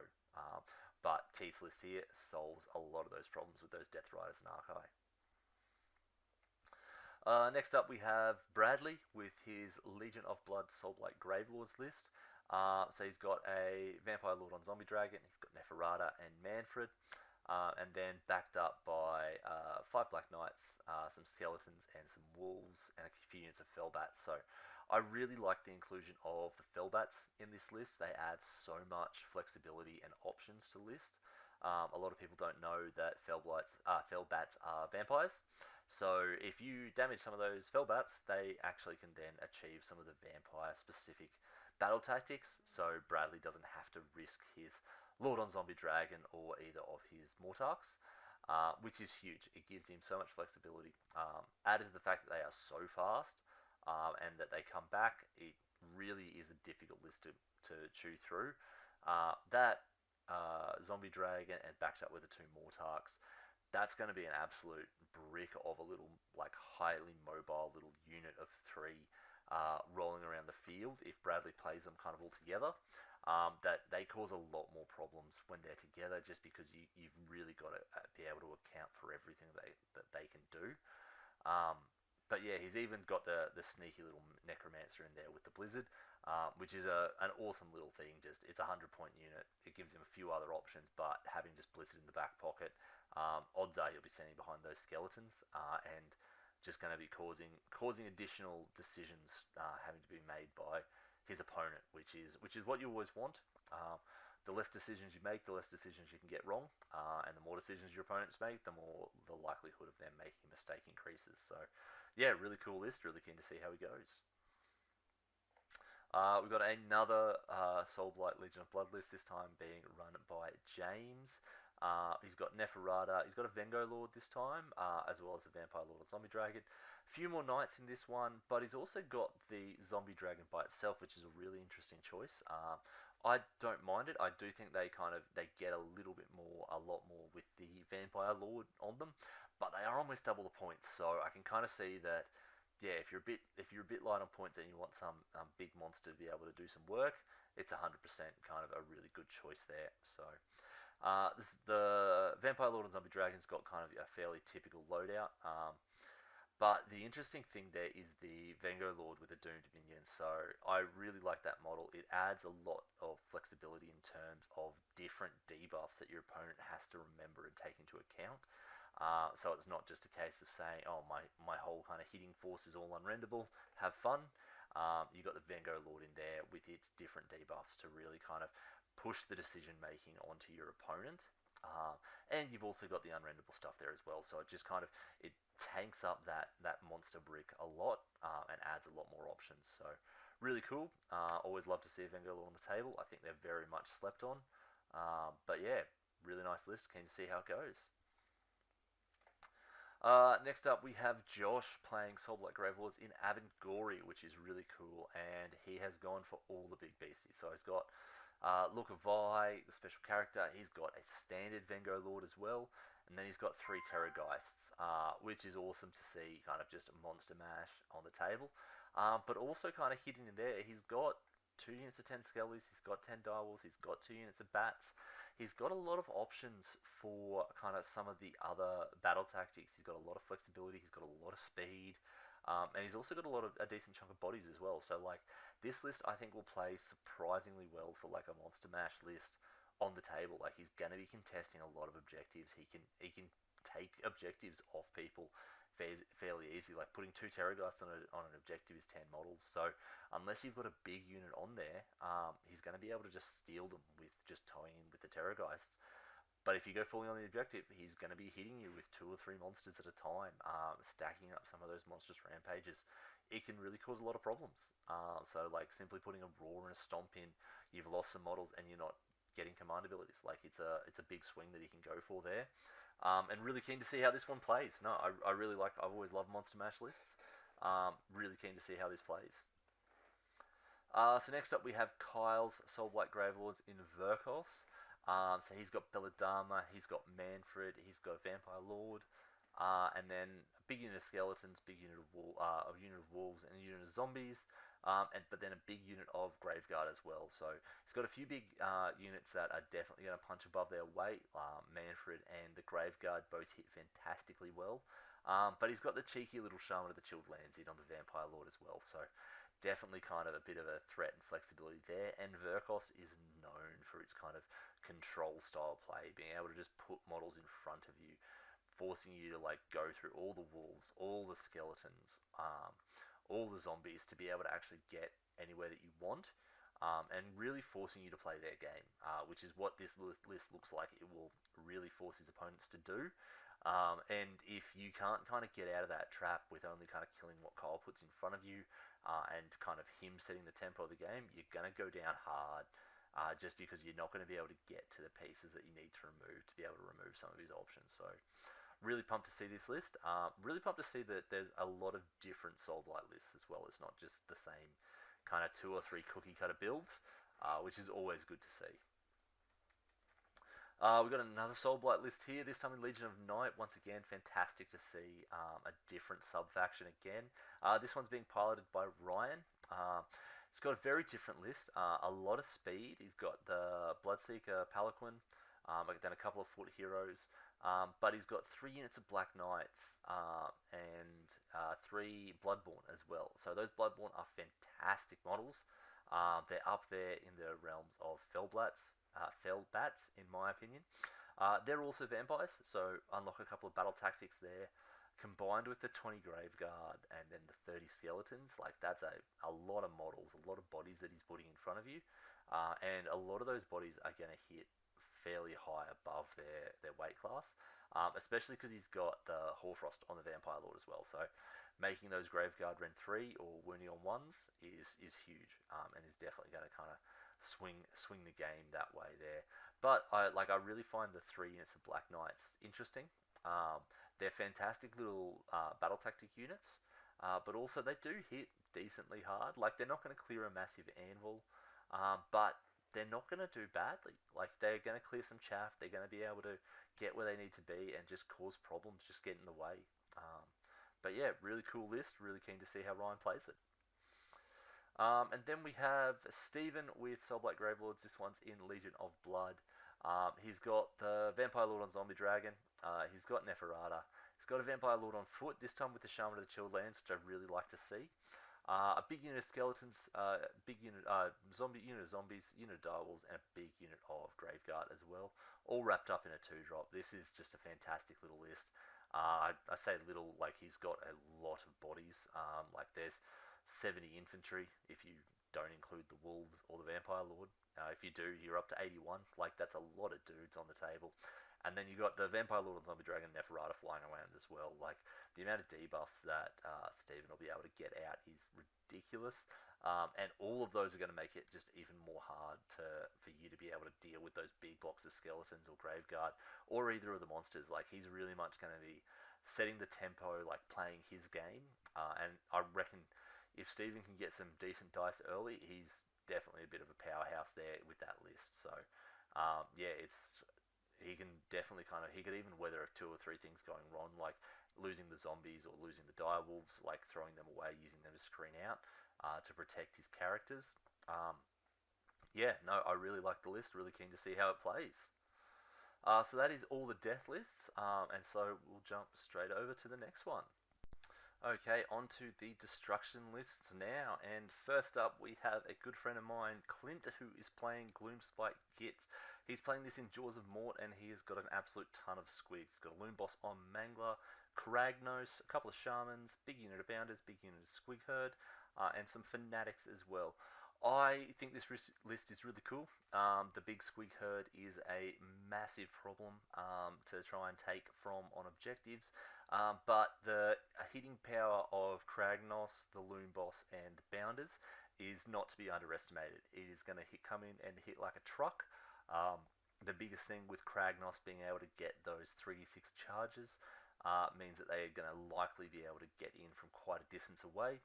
But Keith's list here solves a lot of those problems with those Death Riders and Archai. Next up, we have Bradley with his Legion of Blood Soulblight Gravelords list. So he's got a Vampire Lord on Zombie Dragon, he's got Neferata and Manfred, and then backed up by 5 Black Knights, some Skeletons, and some Wolves, and a few units of Fellbats. So I really like the inclusion of the Fellbats in this list. They add so much flexibility and options to the list. A lot of people don't know that Fellbats are vampires. So if you damage some of those Fellbats, they actually can then achieve some of the vampire-specific battle tactics. So Bradley doesn't have to risk his Lord on Zombie Dragon or either of his Mortarchs, which is huge. It gives him so much flexibility. Added to the fact that they are so fast and that they come back, it really is a difficult list to chew through. That Zombie Dragon and backed up with the 2 Mortarchs, that's going to be an absolute brick of a little, like, highly mobile little unit of 3 rolling around the field if Bradley plays them kind of all together. That they cause a lot more problems when they're together, just because you've really got to be able to account for everything that they can do. But yeah, he's even got the sneaky little Necromancer in there with the Blizzard, which is an awesome little thing. Just it's a 100-point unit. It gives him a few other options, but having just Blizzard in the back pocket, odds are you'll be standing behind those Skeletons, and just going to be causing additional decisions having to be made by his opponent, which is what you always want. The less decisions you make, the less decisions you can get wrong, and the more decisions your opponents make, the more the likelihood of them making a mistake increases. So, yeah, really cool list. Really keen to see how he goes. We've got another Soulblight Legion of Blood list, this time being run by James. He's got Neferata, he's got a Vengo Lord this time, as well as a Vampire Lord of Zombie Dragon. A few more Knights in this one, but he's also got the Zombie Dragon by itself, which is a really interesting choice. I don't mind it. I do think they get a lot more with the Vampire Lord on them, but they are almost double the points. So I can kind of see that. Yeah, if you're a bit light on points and you want some big monster to be able to do some work, it's 100% kind of a really good choice there. So. The Vampire Lord and Zombie Dragon's got kind of a fairly typical loadout, but the interesting thing there is the Vengo Lord with a Doomed Minion. So I really like that model. It adds a lot of flexibility in terms of different debuffs that your opponent has to remember and take into account. So it's not just a case of saying, oh, my whole kind of hitting force is all unrendable, have fun. You got the Vengo Lord in there with its different debuffs to really kind of push the decision making onto your opponent, and you've also got the unrendable stuff there as well. So it just kind of tanks up that monster brick a lot, and adds a lot more options. So Really cool. Always love to see a Vanguard Lord on the table. I think they're very much slept on. But yeah, really nice list. Keen to see how it goes. Next up, we have Josh playing Soul Black Gravelords in Avangori, which is really cool, and he has gone for all the big beasties. So he's got Look of Vi, the special character. He's got a standard Vengo Lord as well, and then he's got 3 Terrorgeists, which is awesome to see. Kind of just a monster mash on the table, but also kind of hidden in there. He's got 2 units of 10 Skellies. He's got 10 Direwolves. He's got 2 units of Bats. He's got a lot of options for kind of some of the other battle tactics. He's got a lot of flexibility. He's got a lot of speed, and he's also got a decent chunk of bodies as well. So like this list, I think will play surprisingly well for like a monster mash list on the table. Like he's gonna be contesting a lot of objectives. He can take objectives off people fairly easy. Like putting 2 Terrorgeists on an objective is 10 models. So unless you've got a big unit on there, he's going to be able to just steal them with just towing in with the Terrorgeists. But if you go fully on the objective, he's going to be hitting you with 2 or 3 monsters at a time, stacking up some of those monstrous rampages. It can really cause a lot of problems. So like simply putting a roar and a stomp in, you've lost some models and you're not getting command abilities. Like it's a big swing that he can go for there. And really keen to see how this one plays. No, I really like. I've always loved Monster Mash lists. Really keen to see how this plays. So next up we have Kyle's Soul Blight Gravelords in Verkos. So he's got Belladama, he's got Manfred, he's got Vampire Lord, and then a big unit of skeletons, big unit of unit of wolves, and a unit of zombies. But then a big unit of Graveguard as well. So he's got a few big units that are definitely going to punch above their weight. Manfred and the Graveguard both hit fantastically well. But he's got the cheeky little Shaman of the Chilled Lands in on the Vampire Lord as well. So definitely kind of a bit of a threat and flexibility there. And Verkos is known for its kind of control style play, being able to just put models in front of you, forcing you to like go through all the wolves, all the skeletons, all the zombies to be able to actually get anywhere that you want, and really forcing you to play their game, which is what this list looks like. It will really force his opponents to do. And if you can't kind of get out of that trap with only kind of killing what Kyle puts in front of you, and kind of him setting the tempo of the game, you're going to go down hard, just because you're not going to be able to get to the pieces that you need to be able to remove some of his options. So really pumped to see this list. Really pumped to see that there's a lot of different Soul Blight lists as well. It's not just the same kind of 2 or 3 cookie cutter builds, which is always good to see. We've got another Soul Blight list here, this time in Legion of Night. Once again, fantastic to see a different sub-faction again. This one's being piloted by Ryan. It's got a very different list, a lot of speed. He's got the Bloodseeker Palanquin, then a couple of foot heroes. But he's got 3 units of Black Knights, and 3 Bloodborne as well. So those Bloodborne are fantastic models. They're up there in the realms of Fellbats, in my opinion. They're also vampires, so unlock a couple of battle tactics there. Combined with the 20 Graveguard and then the 30 Skeletons, like that's a lot of models, a lot of bodies that he's putting in front of you. And a lot of those bodies are going to hit fairly high above their weight class, especially because he's got the Hoarfrost on the Vampire Lord as well. So making those Graveguard Rend 3 or Wounding on 1s is huge, and is definitely going to kind of swing the game that way there. But I really find the 3 units of Black Knights interesting. They're fantastic little battle tactic units, but also they do hit decently hard. Like they're not going to clear a massive anvil, but they're not going to do badly. Like they're going to clear some chaff. They're going to be able to get where they need to be and just cause problems, just get in the way. But yeah, really cool list. Really keen to see how Ryan plays it. And then we have Stephen with Soul Blight Gravelords. This one's in Legion of Blood. He's got the Vampire Lord on Zombie Dragon. He's got Neferata. He's got a Vampire Lord on foot, this time with the Shaman of the Chilled Lands, which I really like to see. A big unit of skeletons, big unit unit of zombies, unit of direwolves, and a big unit of Graveguard as well, all wrapped up in a 2-drop. This is just a fantastic little list. I say little, like he's got a lot of bodies. Like there's 70 infantry if you don't include the wolves or the Vampire Lord. If you do, you're up to 81. Like that's a lot of dudes on the table. And then you got the Vampire Lord and Zombie Dragon Neferata flying around as well. Like, the amount of debuffs that Steven will be able to get out is ridiculous. And all of those are going to make it just even more hard for you to be able to deal with those big blocks of skeletons or Graveguard or either of the monsters. Like, he's really much going to be setting the tempo, like playing his game. And I reckon if Steven can get some decent dice early, he's definitely a bit of a powerhouse there with that list. So, yeah, he can definitely he could even weather two or three things going wrong, like losing the zombies or losing the direwolves, like throwing them away, using them to screen out to protect his characters. Yeah, no, I really like the list. Really keen to see how it plays. So that is all the death lists, and so we'll jump straight over to the next one. Okay, on to the destruction lists now. And first up, we have a good friend of mine, Clint, who is playing Gloomspite Gitz. He's playing this in Jaws of Mort, and he has got an absolute ton of squigs. He's got a Loon Boss on Mangler, Kragnos, a couple of Shamans, big unit of Bounders, big unit of Squig Herd, and some Fanatics as well. I think this list is really cool. The big Squig Herd is a massive problem to try and take from on objectives. But the hitting power of Kragnos, the Loon Boss, and the Bounders is not to be underestimated. It is going to come in and hit like a truck. The biggest thing with Kragnos being able to get those 3d6 charges means that they are going to likely be able to get in from quite a distance away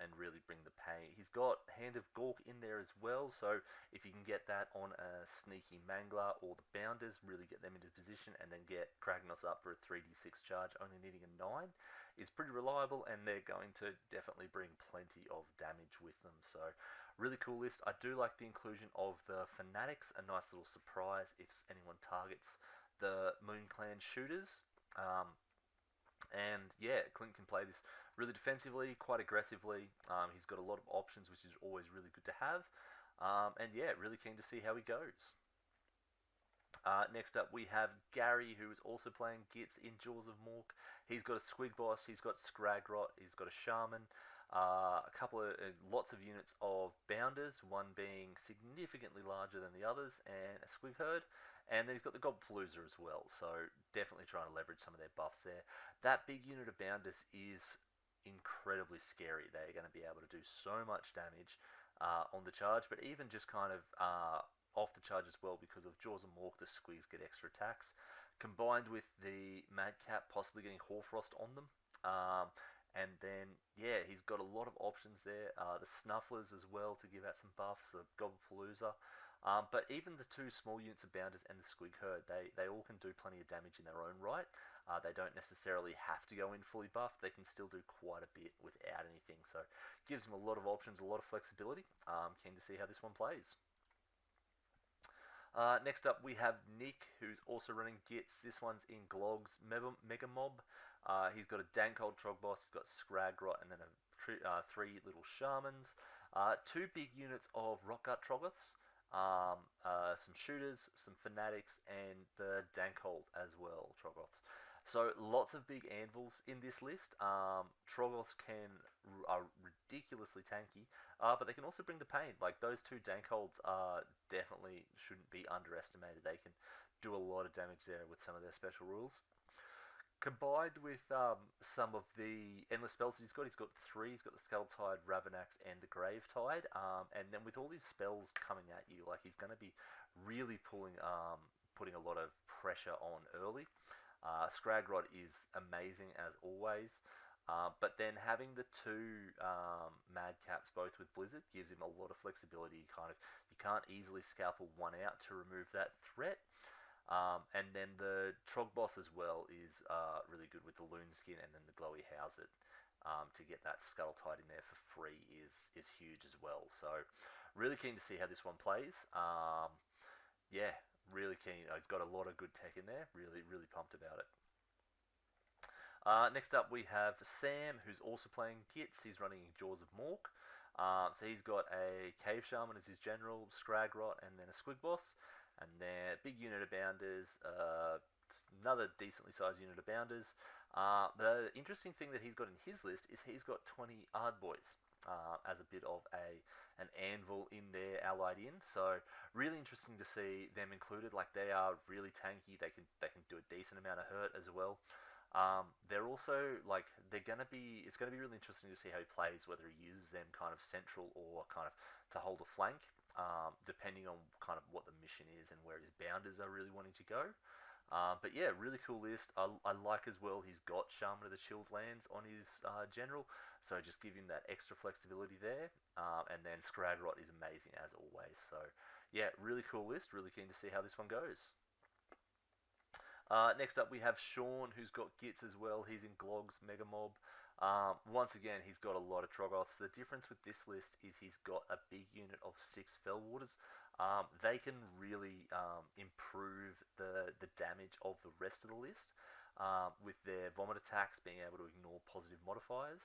and really bring the pain. He's got Hand of Gork in there as well, so if you can get that on a sneaky Mangler or the Bounders, really get them into position and then get Kragnos up for a 3d6 charge, only needing a 9, is pretty reliable, and they're going to definitely bring plenty of damage with them. So really cool list. I do like the inclusion of the Fanatics, a nice little surprise if anyone targets the Moon Clan shooters. And yeah, Clint can play this really defensively, quite aggressively. He's got a lot of options, which is always really good to have. And yeah, really keen to see how he goes. Next up, we have Gary, who is also playing Gitz in Jaws of Mork. He's got a Squig Boss, he's got Scragrot, he's got a Shaman, a couple of lots of units of Bounders, one being significantly larger than the others, and a Squig Herd. And then he's got the Gobpalooza as well, so definitely trying to leverage some of their buffs there. That big unit of Bounders is incredibly scary. They're going to be able to do so much damage on the charge, but even just off the charge as well, because of Jaws of Mork, the Squigs get extra attacks, combined with the Madcap possibly getting Hoarfrost on them. And then, yeah, he's got a lot of options there. The Snufflers as well to give out some buffs, the Gobpalooza. But even the two small units of Bounders and the Squig Herd, they all can do plenty of damage in their own right. They don't necessarily have to go in fully buffed. They can still do quite a bit without anything. So gives them a lot of options, a lot of flexibility. Keen to see how this one plays. Next up, we have Nick, who's also running Gitz. This one's in Glog's Mega Mob. He's got a Dankhold Trogboss, he's got Scragrot, and then three little Shamans. Two big units of Rockgut Troggoths. Some shooters, some Fanatics, and the Dankhold as well, Troggoths. So lots of big anvils in this list. Troggoths are ridiculously tanky, but they can also bring the pain. Like, those two Dankholds definitely shouldn't be underestimated. They can do a lot of damage there with some of their special rules. Combined with some of the endless spells that he's got three. He's got the Skulltide, Ravanax, and the Gravetide. And then with all these spells coming at you, like, he's going to be really putting a lot of pressure on early. Scragrod is amazing as always. But then having the two Madcaps both with Blizzard gives him a lot of flexibility. You can't easily scalpel one out to remove that threat. And then the Trogboss as well is really good with the Loon Skin, and then the Glowy Howsett to get that Skulltide in there for free is huge as well. So really keen to see how this one plays. Yeah, really keen. He's got a lot of good tech in there. Really, really pumped about it. Next up, we have Sam, who's also playing Gitz. He's running Jaws of Mork. So he's got a Cave Shaman as his general, Scragrot, and then a Squig Boss. And then a big unit of Bounders, another decently sized unit of Bounders. The interesting thing that he's got in his list is he's got 20 Ardboys as a bit of a an anvil in there allied in. So really interesting to see them included. Like they are really tanky. They can do a decent amount of hurt as well. They're also like they're gonna be. It's gonna be really interesting to see how he plays. Whether he uses them kind of central or kind of to hold a flank, depending on kind of what the mission is and where his bounders are really wanting to go. But yeah, really cool list. I like as well. He's got Shaman of the Chilled Lands on his general, so just give him that extra flexibility there. And then Scragrot is amazing as always. So yeah, really cool list. Really keen to see how this one goes. Next up, we have Sean, who's got Gits as well. He's in Glog's Mega Mob. Once again, he's got a lot of Troggoths. The difference with this list is he's got a big unit of 6 Fellwaters. They can really improve the damage of the rest of the list with their Vomit attacks being able to ignore positive modifiers.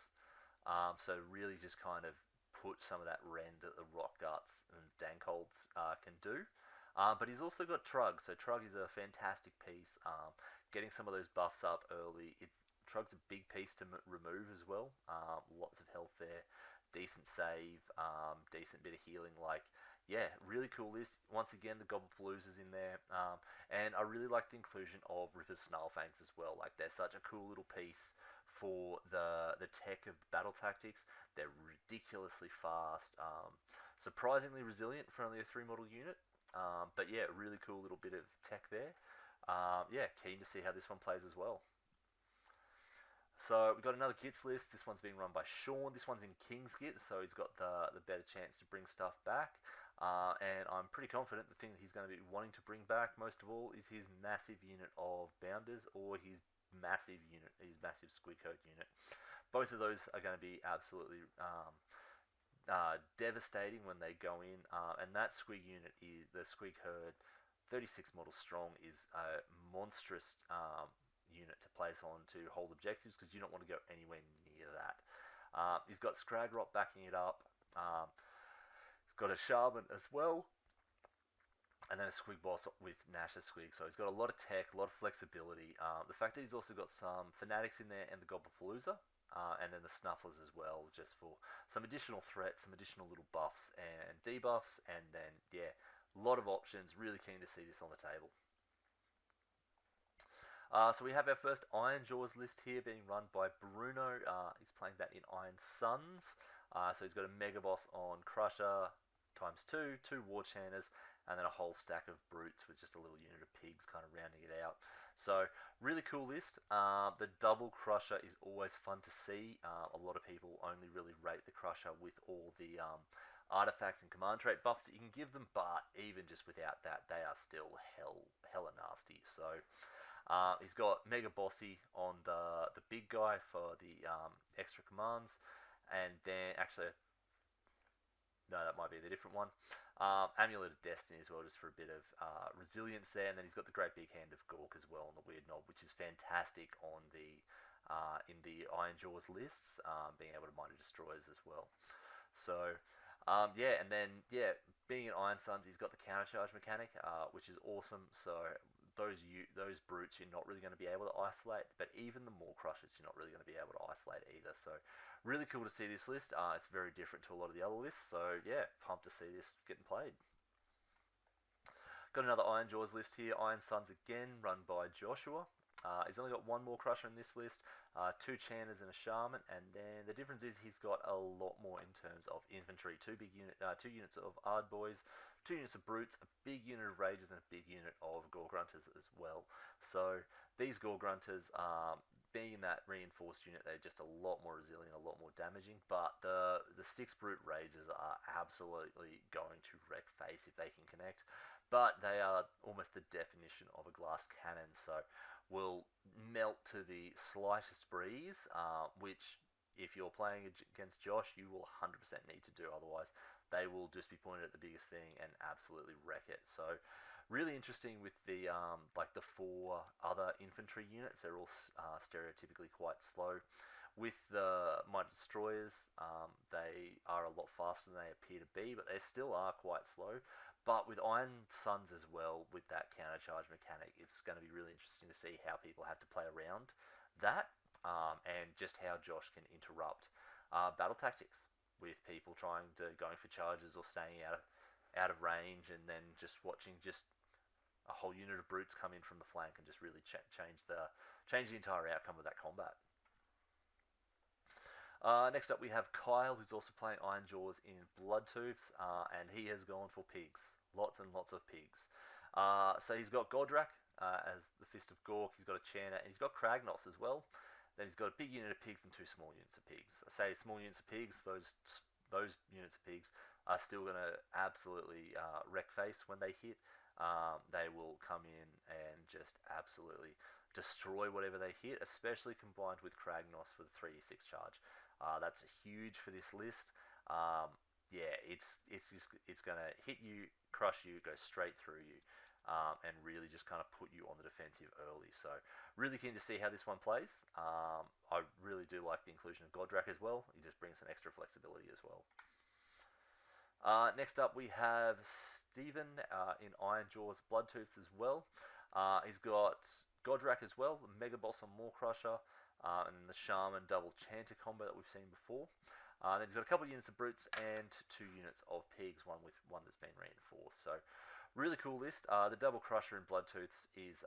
So really just kind of put some of that rend that the Rock Guts and Dankholds can do. But he's also got Trug, so Trug is a fantastic piece. Getting some of those buffs up early, Trug's a big piece to remove as well. Lots of health there, decent save, decent bit of healing. Like, yeah, really cool list. Once again, the Gobblepaloozas in there, and I really like the inclusion of Ripper's Snarlfangs as well. Like, they're such a cool little piece for the tech of battle tactics. They're ridiculously fast, surprisingly resilient for only a 3 model unit. But yeah, really cool little bit of tech there. Yeah, keen to see how this one plays as well. So we've got another Gits list. This one's being run by Sean. This one's in King's Gits, so he's got the better chance to bring stuff back. And I'm pretty confident the thing that he's going to be wanting to bring back most of all is his massive unit of Bounders or his massive Squig Herd unit. Both of those are going to be absolutely devastating when they go in. And that Squig unit is the Squig Herd, 36 model strong, is a monstrous unit to place on to hold objectives because you don't want to go anywhere near that. He's got Scragrot backing it up. He's got a Shaman as well. And then a Squig boss with Nash's Squig. So he's got a lot of tech, a lot of flexibility. The fact that he's also got some Fanatics in there and the Gobblepalooza. And then the Snufflers as well, just for some additional threats, some additional little buffs and debuffs. And then, yeah, a lot of options. Really keen to see this on the table. So we have our first Iron Jaws list here being run by Bruno. He's playing that in Iron Suns. So he's got a Mega Boss on Crusher times 2, 2 War Chanters, and then a whole stack of Brutes with just a little unit of Pigs kind of rounding it out. So really cool list. The double Crusher is always fun to see. A lot of people only really rate the Crusher with all the artifact and command trait buffs that you can give them, but even just without that, they are still hella nasty. So he's got Mega Bossy on the big guy for the extra commands, and then actually, no, that might be the different one. Amulet of Destiny as well, just for a bit of resilience there, and then he's got the Great Big Hand of Gork as well on the Weird Knob, which is fantastic on the in the Iron Jaws lists, being able to Mighty Destroyers as well. So yeah, and then yeah, being in Iron Suns, he's got the countercharge mechanic, which is awesome. So those brutes you're not really going to be able to isolate, but even the Maw Crushers you're not really going to be able to isolate either. So really cool to see this list. It's very different to a lot of the other lists. So yeah, pumped to see this getting played. Got another Iron Jaws list here. Iron Suns again, run by Joshua. He's only got one Maw Crusher in this list, 2 Chanters and a Shaman, and then the difference is he's got a lot more in terms of infantry. 2 units of Ardboys, 2 units of Brutes, a big unit of Rages, and a big unit of Gore Grunters as well. So these Gore Grunters, being in that reinforced unit, they're just a lot more resilient, a lot more damaging, but the 6 Brute Rages are absolutely going to wreck face if they can connect. But they are almost the definition of a glass cannon, so will melt to the slightest breeze, which if you're playing against Josh, you will 100% need to do. Otherwise, they will just be pointed at the biggest thing and absolutely wreck it. So really interesting with the like the 4 other infantry units. They're all stereotypically quite slow. With the Mighty Destroyers, they are a lot faster than they appear to be, but they still are quite slow. But with Iron Suns as well, with that countercharge mechanic, it's going to be really interesting to see how people have to play around that, and just how Josh can interrupt battle tactics. with people trying to going for charges or staying out of range, and then just watching just a whole unit of brutes come in from the flank and just really change the entire outcome of that combat. Next up, we have Kyle, who's also playing Iron Jaws in Bloodtooths, and he has gone for pigs. Lots and lots of pigs. So he's got Gordrak as the Fist of Gork, he's got a Chanter, and he's got Kragnos as well. Then he's got a big unit of pigs and two small units of pigs. I say small units of pigs, those units of pigs are still going to absolutely wreck face when they hit. They will come in and just absolutely destroy whatever they hit, especially combined with Kragnos for the 3e6 charge. That's huge for this list. Yeah, it's gonna hit you, crush you, go straight through you, and really just kind of put you on the defensive early. So really keen to see how this one plays. I really do like the inclusion of Godrak as well. He just brings some extra flexibility as well. Next up, we have Steven in Iron Jaws Bloodtooths as well. He's got Godrak as well, the Mega Boss on Maw Crusher, and the Shaman double Chanter combo that we've seen before. Then he's got a couple of units of Brutes and 2 units of Pigs, one that's been reinforced. So really cool list. The double Crusher in Bloodtooths is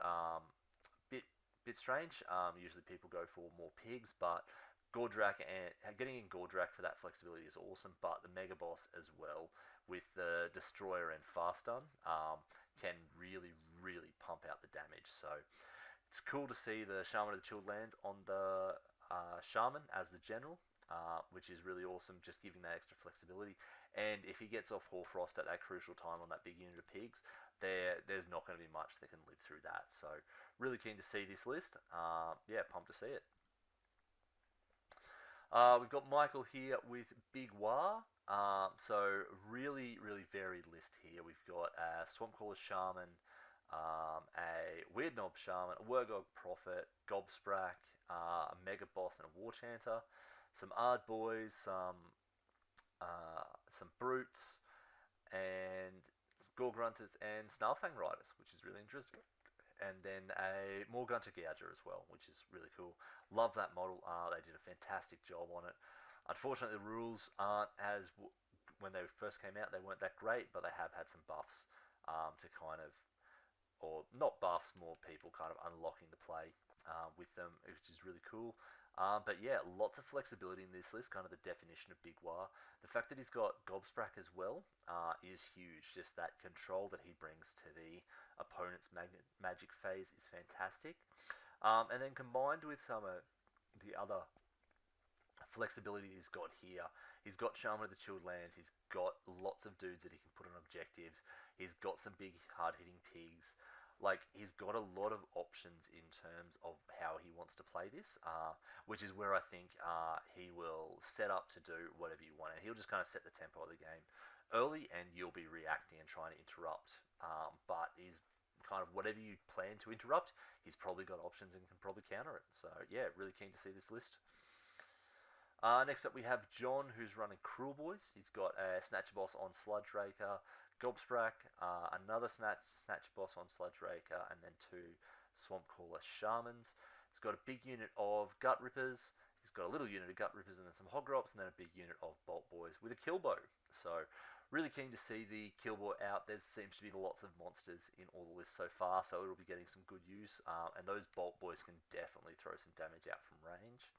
bit strange. Usually people go for more Pigs, but Gordrak and getting in Gordrak for that flexibility is awesome, but the Mega Boss as well with the Destroyer and Fast Stun can really, really pump out the damage. So it's cool to see the Shaman of the Chilled Lands on the Shaman as the General, which is really awesome, just giving that extra flexibility. And if he gets off Hoarfrost at that crucial time on that big unit of Pigs, there's not going to be much that can live through that. So really keen to see this list. Yeah, pumped to see it. We've got Michael here with Big War. So really, really varied list here. We've got a Swampcaller Shaman, a Weird Knob Shaman, a Wurgog Prophet, Gobsprak, a Mega Boss and a War Chanter, some Ard Boys, some Brutes, and Gorgrunters and Snarlfang Riders, which is really interesting. And then a Morgunter Gouger as well, which is really cool. Love that model. They did a fantastic job on it. Unfortunately, the rules aren't as when they first came out. They weren't that great, but they have had some buffs to kind of, or not buffs, more people kind of unlocking the play with them, which is really cool. But yeah, lots of flexibility in this list, kind of the definition of Big War. The fact that he's got Gobsprak as well is huge. Just that control that he brings to the opponent's magic phase is fantastic. And then combined with some of the other flexibility he's got here, he's got Shaman of the Chilled Lands, he's got lots of dudes that he can put on objectives, he's got some big hard-hitting pigs. Like, he's got a lot of options in terms of how he wants to play this, which is where I think he will set up to do whatever you want. And he'll just kind of set the tempo of the game early, and you'll be reacting and trying to interrupt. But he's kind of whatever you plan to interrupt, he's probably got options and can probably counter it. So, yeah, really keen to see this list. Next up, we have John, who's running Cruel Boys. He's got a Snatcher Boss on Sludge Raker, Gobsprak, another Snatcher Boss on Sludge Raker, and then 2 Swampcaller Shamans. He's got a big unit of Gut Rippers. He's got a little unit of Gut Rippers and then some Hogrops, and then a big unit of Bolt Boys with a Killbow. So really keen to see the Killbow out. There seems to be lots of monsters in all the lists so far, so it'll be getting some good use. And those Bolt Boys can definitely throw some damage out from range.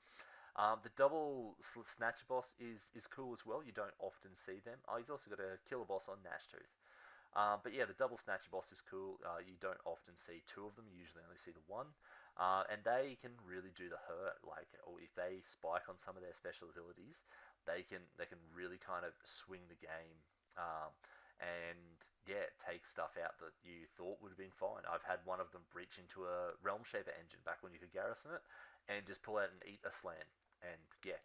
The double Snatcher Boss is cool as well. You don't often see them. He's also got a Killer Boss on Gnashtooth. But yeah, the double Snatcher Boss is cool. You don't often see 2 of them. You usually only see the 1. And they can really do the hurt. Like, or if they spike on some of their special abilities, they can really kind of swing the game. And yeah, take stuff out that you thought would have been fine. I've had one of them breach into a Realm Shaper engine back when you could garrison it, and just pull out and eat a slan. And yeah,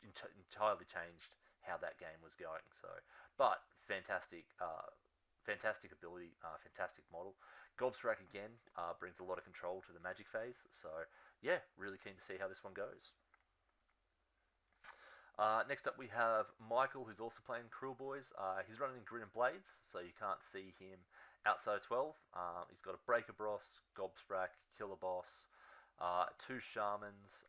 entirely changed how that game was going. So, but fantastic ability, fantastic model. Gobsprak again brings a lot of control to the magic phase. So yeah, really keen to see how this one goes. Next up, we have Michael, who's also playing Cruel Boys. He's running Grin and Blades, so you can't see him outside of 12. He's got a Breaker Boss, Gobsprak, Killer Boss, two shamans,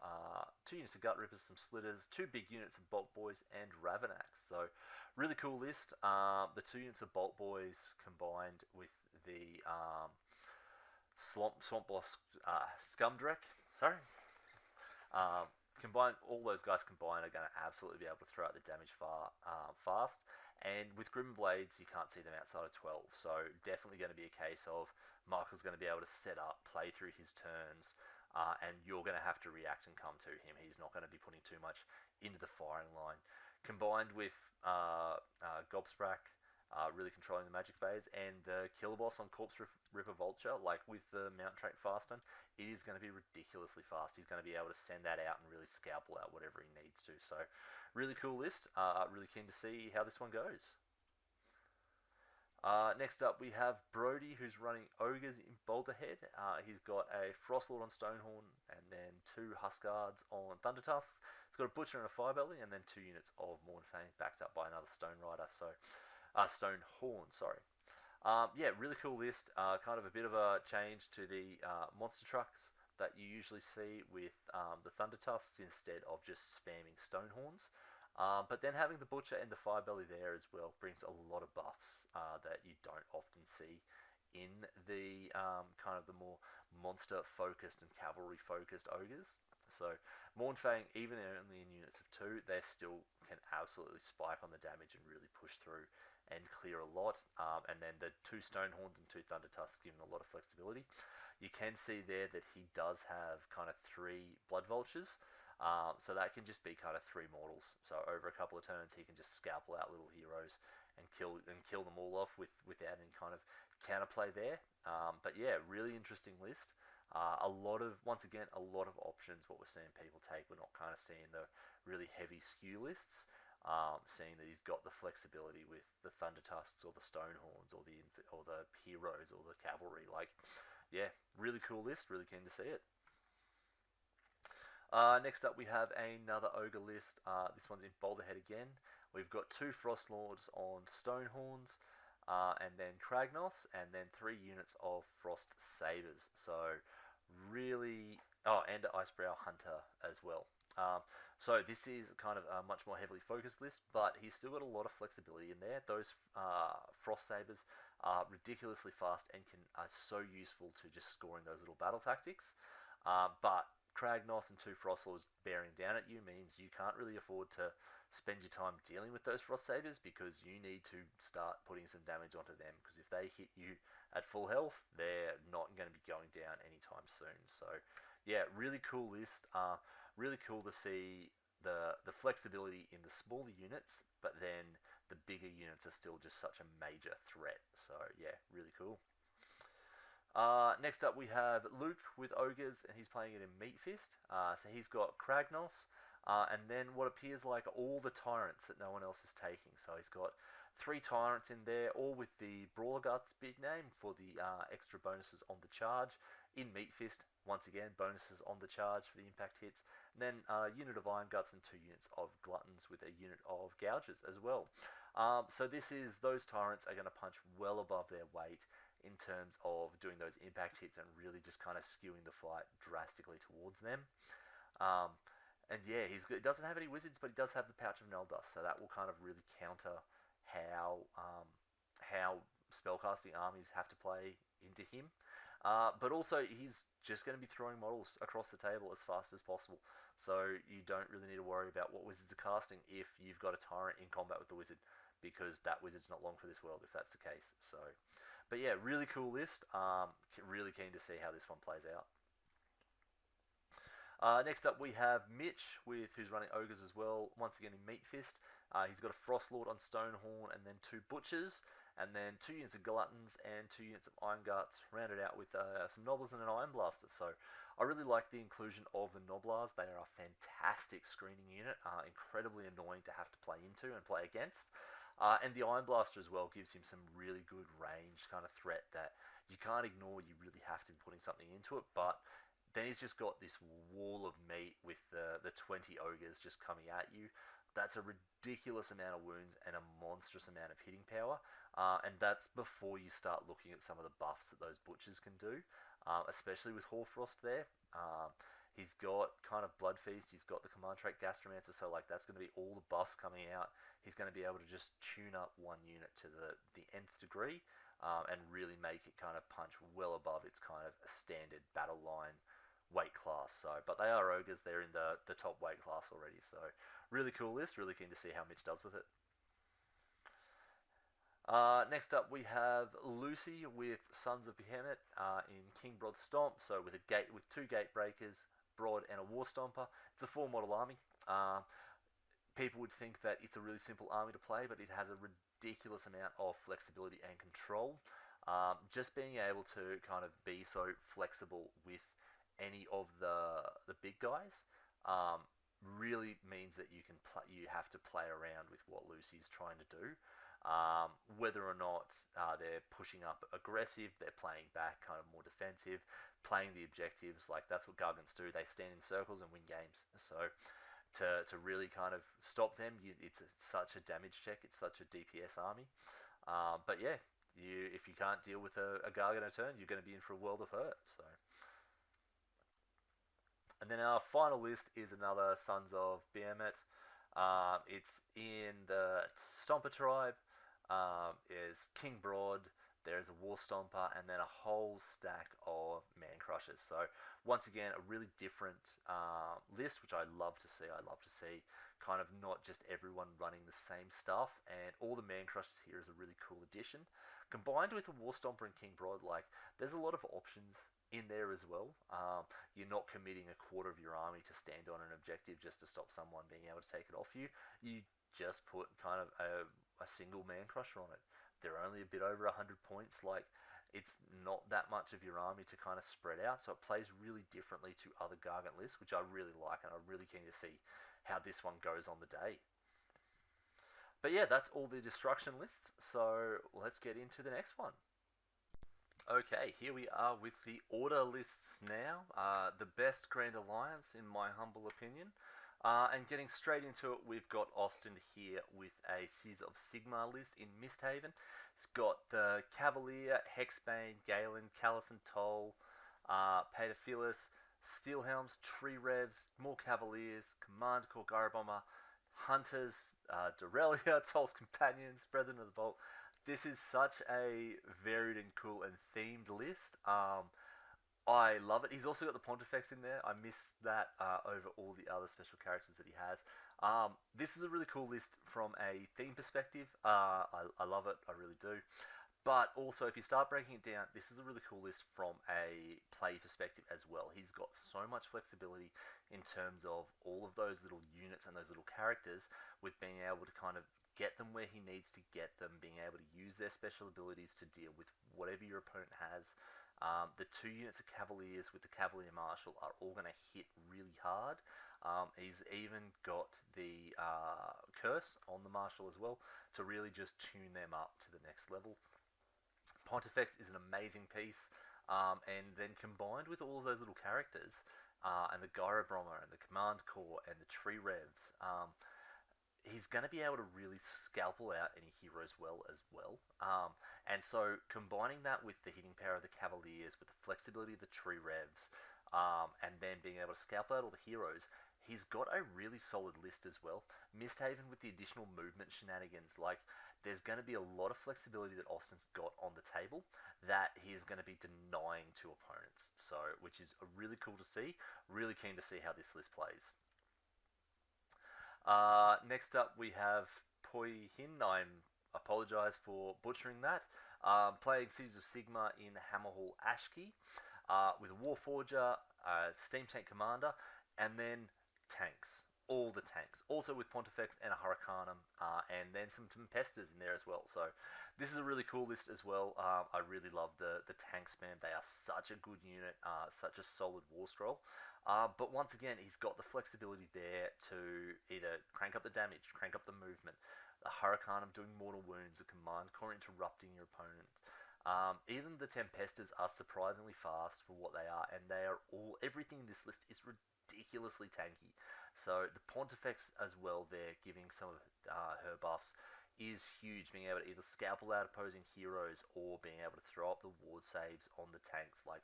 two units of gut rippers, some slitters, two big units of bolt boys, and Ravanax. So really cool list. The two units of bolt boys combined with the swamp boss Scumdrek. Sorry. Combine all those guys combined are going to absolutely be able to throw out the damage fast. And with Grim Blades, you can't see them outside of 12. So definitely going to be a case of Michael's going to be able to set up, play through his turns, and you're going to have to react and come to him. He's not going to be putting too much into the firing line. Combined with Gobsprak, really controlling the magic phase, and the killer boss on Corpse Ripper Vulture, like with the Mount Track Fasten, it is going to be ridiculously fast. He's going to be able to send that out and really scalpel out whatever he needs to. So, really cool list. Really keen to see how this one goes. Next up, we have Brody, who's running Ogres in Boulderhead. He's got a Frostlord on Stonehorn, and then two Huskards on Thundertusk. He's got a Butcher and a Firebelly, and then two units of Mournfang, backed up by another Stone Rider. So, Stonehorn, sorry. Yeah, really cool list. Kind of a bit of a change to the monster trucks that you usually see with the Thunder Tusks instead of just spamming Stonehorns. But then having the Butcher and the Firebelly there as well brings a lot of buffs that you don't often see in the kind of the more monster-focused and cavalry-focused ogres. So Mournfang, even only in units of 2, they still can absolutely spike on the damage and really push through and clear a lot. And then the two Stonehorns and two Thunder Tusks give him a lot of flexibility. You can see there that he does have kind of 3 Blood Vultures. So that can just be kind of 3 mortals. So over a couple of turns, he can just scalpel out little heroes and kill them all off without any kind of counterplay there. But yeah, really interesting list. Once again, a lot of options. What we're seeing people take, we're not kind of seeing the really heavy skew lists. Seeing that he's got the flexibility with the Thunder Tusks or the Stonehorns or the heroes or the cavalry. Like, yeah, really cool list. Really keen to see it. Next up, we have another Ogre list. This one's in Boulderhead again. We've got 2 Frostlords on Stonehorns, and then Kragnos, and then 3 units of Frost Sabers. So, really... Oh, and an Icebrow Hunter as well. So this is kind of a much more heavily focused list, but he's still got a lot of flexibility in there. Those Frost Sabers are ridiculously fast and are so useful to just scoring those little battle tactics. But Kragnos and 2 Frostlords bearing down at you means you can't really afford to spend your time dealing with those Frost Sabers, because you need to start putting some damage onto them, because if they hit you at full health, they're not going to be going down anytime soon. So yeah, really cool list. Really cool to see the flexibility in the smaller units, but then the bigger units are still just such a major threat. So yeah, really cool. Next up, we have Luke with Ogres, and he's playing it in Meat Fist. So he's got Kragnos, and then what appears like all the Tyrants that no one else is taking. So he's got 3 Tyrants in there, all with the Brawler Guts big name for the extra bonuses on the charge. In Meat Fist, once again, bonuses on the charge for the impact hits. And then a unit of Iron Guts and 2 units of Gluttons with a unit of Gouges as well. So those Tyrants are going to punch well above their weight in terms of doing those impact hits and really just kind of skewing the fight drastically towards them. And yeah, he doesn't have any wizards, but he does have the Pouch of Noldust, so that will kind of really counter how spellcasting armies have to play into him. But also, he's just going to be throwing models across the table as fast as possible. So you don't really need to worry about what wizards are casting if you've got a Tyrant in combat with the wizard, because that wizard's not long for this world if that's the case. So, but yeah, really cool list. Really keen to see how this one plays out. Next up, we have Mitch, who's running Ogres as well, once again in Meat Fist. He's got a Frostlord on Stonehorn, and then 2 Butchers, and then 2 units of Gluttons and 2 units of Iron Guts, rounded out with some Nobblers and an Iron Blaster. So I really like the inclusion of the Nobblers. They are a fantastic screening unit, incredibly annoying to have to play into and play against. And the Iron Blaster as well gives him some really good range kind of threat that you can't ignore. You really have to be putting something into it, but then he's just got this wall of meat with the 20 ogres just coming at you. That's a ridiculous amount of wounds and a monstrous amount of hitting power. And that's before you start looking at some of the buffs that those butchers can do. especially with Hoarfrost there. He's got kind of Blood Feast. He's got the command trait Gastromancer, so like that's going to be all the buffs coming out. He's going to be able to just tune up one unit to the nth degree, and really make it kind of punch well above its kind of a standard battle line weight class. So, but they are ogres. They're in the top weight class already. So, really cool list. Really keen to see how Mitch does with it. Next up, we have Lucy with Sons of Behemoth in King Broad Stomp. So with a gate with two gate breakers, Broad and a War Stomper. It's a four model army. People would think that it's a really simple army to play, but it has a ridiculous amount of flexibility and control. Just being able to kind of be so flexible with any of the big guys really means that you have to play around with what Lucy's trying to do. Whether or not they're pushing up aggressive, they're playing back kind of more defensive, playing the objectives. Like that's what Gargants do. They stand in circles and win games. So to really kind of stop them, such a damage check. It's such a DPS army. But yeah, if you can't deal with a Gargant a turn, you're going to be in for a world of hurt. So. And then our final list is another Sons of Behemoth. It's in the Stomper tribe. Is King Broad, there's a War Stomper, and then a whole stack of Man Crushers. So once again, a really different list, which I love to see. I love to see kind of not just everyone running the same stuff, and all the Man Crushers here is a really cool addition. Combined with a War Stomper and King Broad, like there's a lot of options in there as well. You're not committing a quarter of your army to stand on an objective just to stop someone being able to take it off you. You just put kind of a single Man Crusher on it. They're only a bit over 100 points. Like, it's not that much of your army to kind of spread out, so it plays really differently to other Gargant lists, which I really like, and I'm really keen to see how this one goes on the day. But yeah, that's all the destruction lists, so let's get into the next one. Okay, here we are with the order lists now. The best Grand Alliance, in my humble opinion. And getting straight into it, we've got Austin here with a Seas of Sigmar list in Misthaven. It's got the Cavalier, Hexbane, Galen, Callison Toll, Paedophilus, Steelhelms, Tree Revs, more Cavaliers, Command Corps, Gyrobomber, Hunters, Dorelia, Toll's Companions, Brethren of the Bolt. This is such a varied and cool and themed list. I love it. He's also got the Pontifex in there. I miss that over all the other special characters that he has. This is a really cool list from a theme perspective. I love it. I really do. But also, if you start breaking it down, this is a really cool list from a play perspective as well. He's got so much flexibility in terms of all of those little units and those little characters, with being able to kind of get them where he needs to get them, being able to use their special abilities to deal with whatever your opponent has. The two units of Cavaliers with the Cavalier Marshal are all going to hit really hard. He's even got the Curse on the Marshal as well to really just tune them up to the next level. Pontifex is an amazing piece, and then combined with all of those little characters, and the Gyrobomber and the Command Corps and the Tree Revs, he's going to be able to really scalpel out any heroes well as well. And so combining that with the hitting power of the Cavaliers, with the flexibility of the Tree Revs, and then being able to scalpel out all the heroes, he's got a really solid list as well. Misthaven with the additional movement shenanigans, like there's going to be a lot of flexibility that Austin's got on the table that he is going to be denying to opponents. So, which is really cool to see. Really keen to see how this list plays. Next up, we have Poi Hin. I apologise for butchering that. Playing Cities of Sigma in Hammerhall Ashkey with a Warforger, Steam Tank Commander, and then tanks. All the tanks. Also with Pontifex and a Hurricanum, and then some Tempesters in there as well. So this is a really cool list as well. I really love the tank spam. They are such a good unit, such a solid war scroll. But once again, he's got the flexibility there to either crank up the damage, crank up the movement, the Hurricanum doing mortal wounds, the Command Corps interrupting your opponents. Even the Tempesters are surprisingly fast for what they are, and they are everything in this list is ridiculously tanky. So the Pontifex as well there, giving some of her buffs, is huge, being able to either scalpel out opposing heroes or being able to throw up the ward saves on the tanks. Like,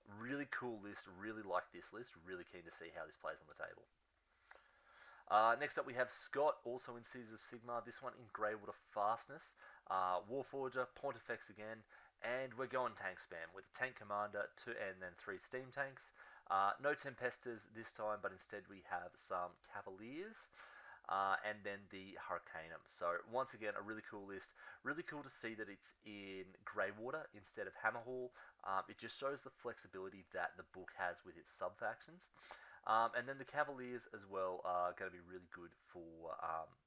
Really cool list. Really like this list. Really keen to see how this plays on the table. Next up, we have Scott, also in Cities of Sigmar. This one in Greywater Fastness. Warforger, Pontifex again, and we're going tank spam with a tank commander, and then 3 steam tanks. No Tempesters this time, but instead we have some Cavaliers. And then the Hurricanum. So once again, a really cool list. Really cool to see that it's in Greywater instead of Hammerhall. It just shows the flexibility that the book has with its sub-factions. And then the Cavaliers as well are going to be really good for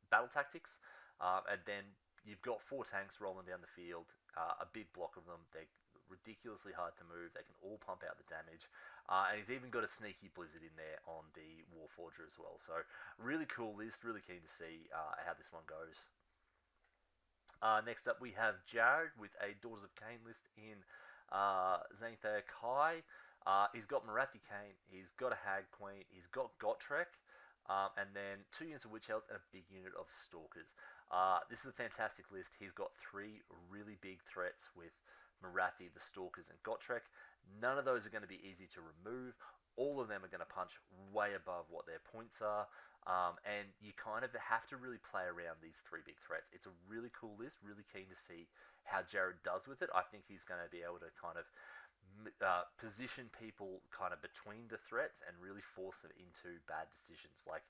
battle tactics. And then you've got 4 tanks rolling down the field, a big block of them. They're ridiculously hard to move. They can all pump out the damage. And he's even got a sneaky blizzard in there on the Warforger as well. So really cool list. Really keen to see how this one goes. Next up, we have Jared with a Daughters of Cain list in Xanthea Kai. He's got Marathi Kane. He's got a Hag Queen. He's got Gotrek. And then 2 units of Witch Elves and a big unit of Stalkers. This is a fantastic list. He's got 3 really big threats with Marathi, the Stalkers, and Gotrek. None of those are going to be easy to remove. All of them are going to punch way above what their points are. And you kind of have to really play around these 3 big threats. It's a really cool list. Really keen to see how Jared does with it. I think he's going to be able to kind of position people kind of between the threats and really force them into bad decisions. Like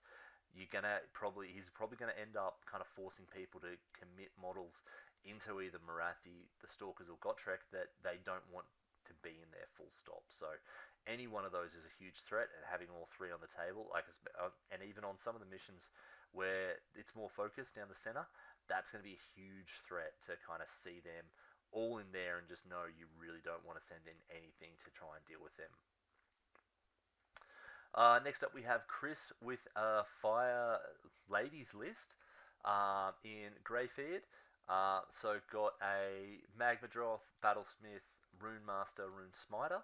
he's probably going to end up kind of forcing people to commit models into either Marathi, the Stalkers, or Gotrek that they don't want to be in there full stop. So any one of those is a huge threat, and having all 3 on the table, and even on some of the missions where it's more focused down the center, that's going to be a huge threat to kind of see them all in there and just know you really don't want to send in anything to try and deal with them. Next up, we have Chris with a Fire Ladies list in Greyfeared. So got a Magmadroth, Battlesmith, Rune Master, Rune Smiter,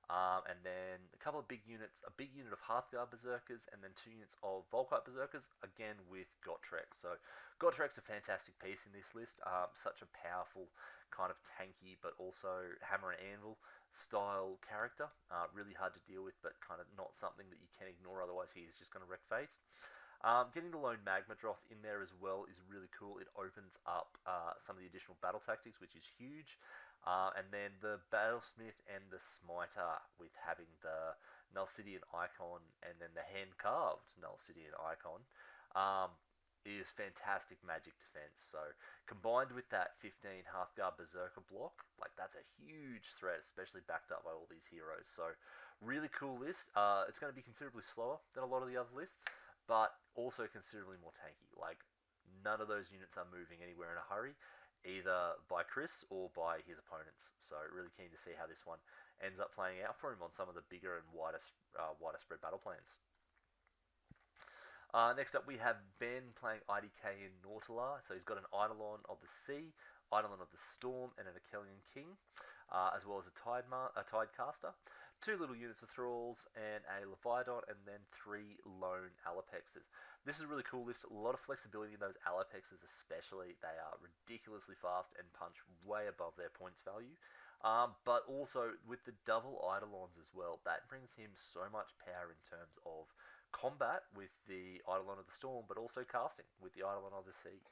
and then a couple of big units, a big unit of Hearthguard Berserkers, and then 2 units of Volkite Berserkers, again with Gotrek. So Gotrek's a fantastic piece in this list, such a powerful kind of tanky but also hammer and anvil style character, really hard to deal with but kind of not something that you can ignore, otherwise he's just going to wreck face. Getting the lone Magmadroth in there as well is really cool. It opens up some of the additional battle tactics, which is huge. And then the Battlesmith and the Smiter with having the Nulcidian icon and then the hand-carved Nulcidian icon is fantastic magic defense. So combined with that 15 Hearthguard Berserker block, like that's a huge threat, especially backed up by all these heroes. So really cool list. It's going to be considerably slower than a lot of the other lists, but also considerably more tanky. Like none of those units are moving anywhere in a hurry, either by Chris or by his opponents. So really keen to see how this one ends up playing out for him on some of the bigger and wider spread battle plans. Next up, we have Ben playing IDK in Nautilar. So he's got an Eidolon of the Sea, Eidolon of the Storm, and an Achillean King, as well as a Tidecaster. 2 little units of Thralls, and a Leviathan, and then 3 lone Alapexes. This is a really cool list. A lot of flexibility in those Alapexes especially. They are ridiculously fast and punch way above their points value. But also with the double Eidolons as well, that brings him so much power in terms of combat with the Eidolon of the Storm, but also casting with the Eidolon of the Sea,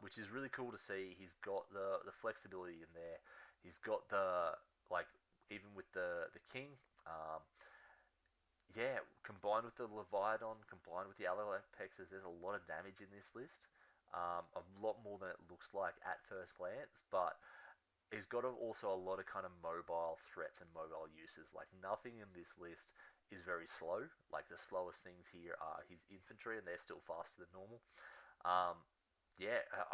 which is really cool to see. He's got the flexibility in there. He's got the, like, even with the King, combined with the Leviathan, combined with the Alapexes, there's a lot of damage in this list. A lot more than it looks like at first glance, but he's got also a lot of kind of mobile threats and mobile uses. Like nothing in this list is very slow. Like the slowest things here are his infantry, and they're still faster than normal. I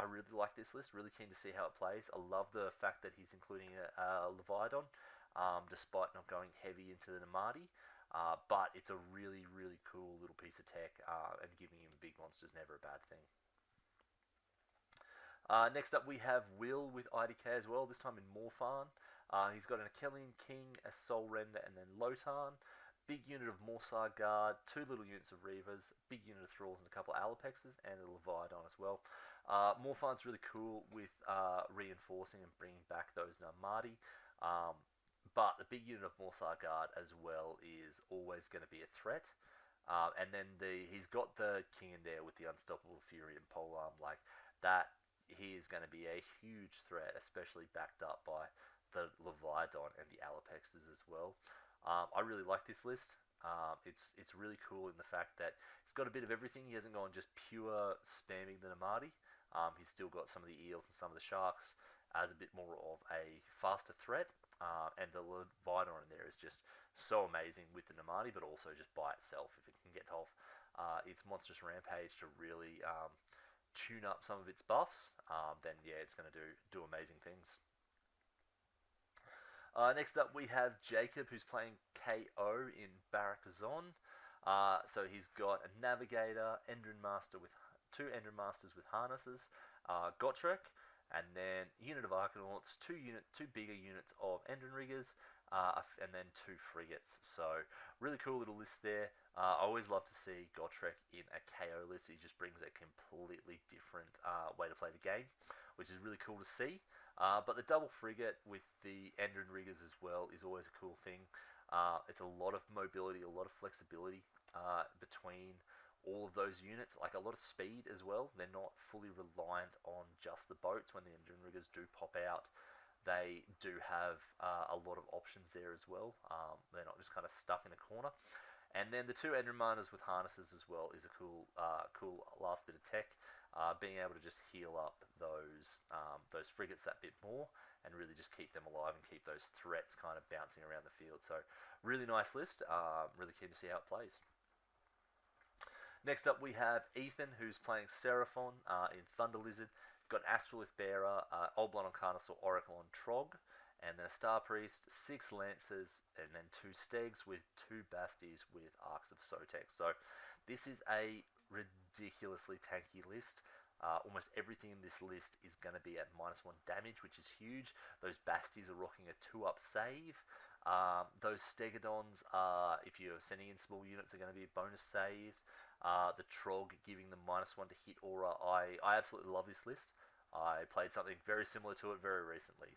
really like this list. Really keen to see how it plays. I love the fact that he's including a Leviathan, despite not going heavy into the Namadi. But it's a really, really cool little piece of tech, and giving him big monsters never a bad thing. Next up, we have Will with IDK as well, this time in Morphan. He's got an Achillean King, a Soul Render, and then Lotan. Big unit of Morsar Guard, 2 little units of Reavers, big unit of Thralls, and a couple of Alapexes, and a Leviathan as well. Morphan's really cool with reinforcing and bringing back those Namadi. but the big unit of Morsar Guard as well is always going to be a threat. And then he's got the King in there with the Unstoppable Fury and Polearm. Like that, he is going to be a huge threat, especially backed up by the Leviathan and the Alapexes as well. I really like this list. It's really cool in the fact that it's got a bit of everything. He hasn't gone just pure spamming the Namati. He's still got some of the eels and some of the sharks as a bit more of a faster threat. And the Leviathan in there is just so amazing with the Namati, but also just by itself. If it can get off its monstrous rampage to really tune up some of its buffs, then yeah, it's going to do amazing things. Next up, we have Jacob, who's playing KO in Barakazon. So he's got a Navigator, Endrin Master with two Endrin Masters with harnesses, Gotrek, and then unit of Arcanauts, two bigger units of Endrin Riggers, and then two frigates. So really cool little list there. I always love to see Gotrek in a KO list. He just brings a completely different way to play the game, which is really cool to see. But the double frigate with the Endrin Riggers as well is always a cool thing. It's a lot of mobility, a lot of flexibility between all of those units, like a lot of speed as well. They're not fully reliant on just the boats. When the Endrin Riggers do pop out, they do have a lot of options there as well. They're not just kind of stuck in a corner. And then the two Endrin Miners with harnesses as well is a cool last bit of tech. Being able to just heal up those frigates that bit more and really just keep them alive and keep those threats kind of bouncing around the field. So really nice list. Really keen to see how it plays. Next up we have Ethan, who's playing Seraphon in Thunder Lizard. Got an Astrolith Bearer, Old Blood on Carnosaur, Oracle on Trog, and then a Star Priest, 6 Lancers, and then 2 Stegs with 2 Basties with Arcs of Sotek. So this is a ridiculously tanky list. Almost everything in this list is going to be at -1 damage, which is huge. Those Basties are rocking a 2-up save. Those Stegodons, if you're sending in small units, are going to be a bonus save. The Trog giving them -1 to hit aura. I absolutely love this list. I played something very similar to it very recently,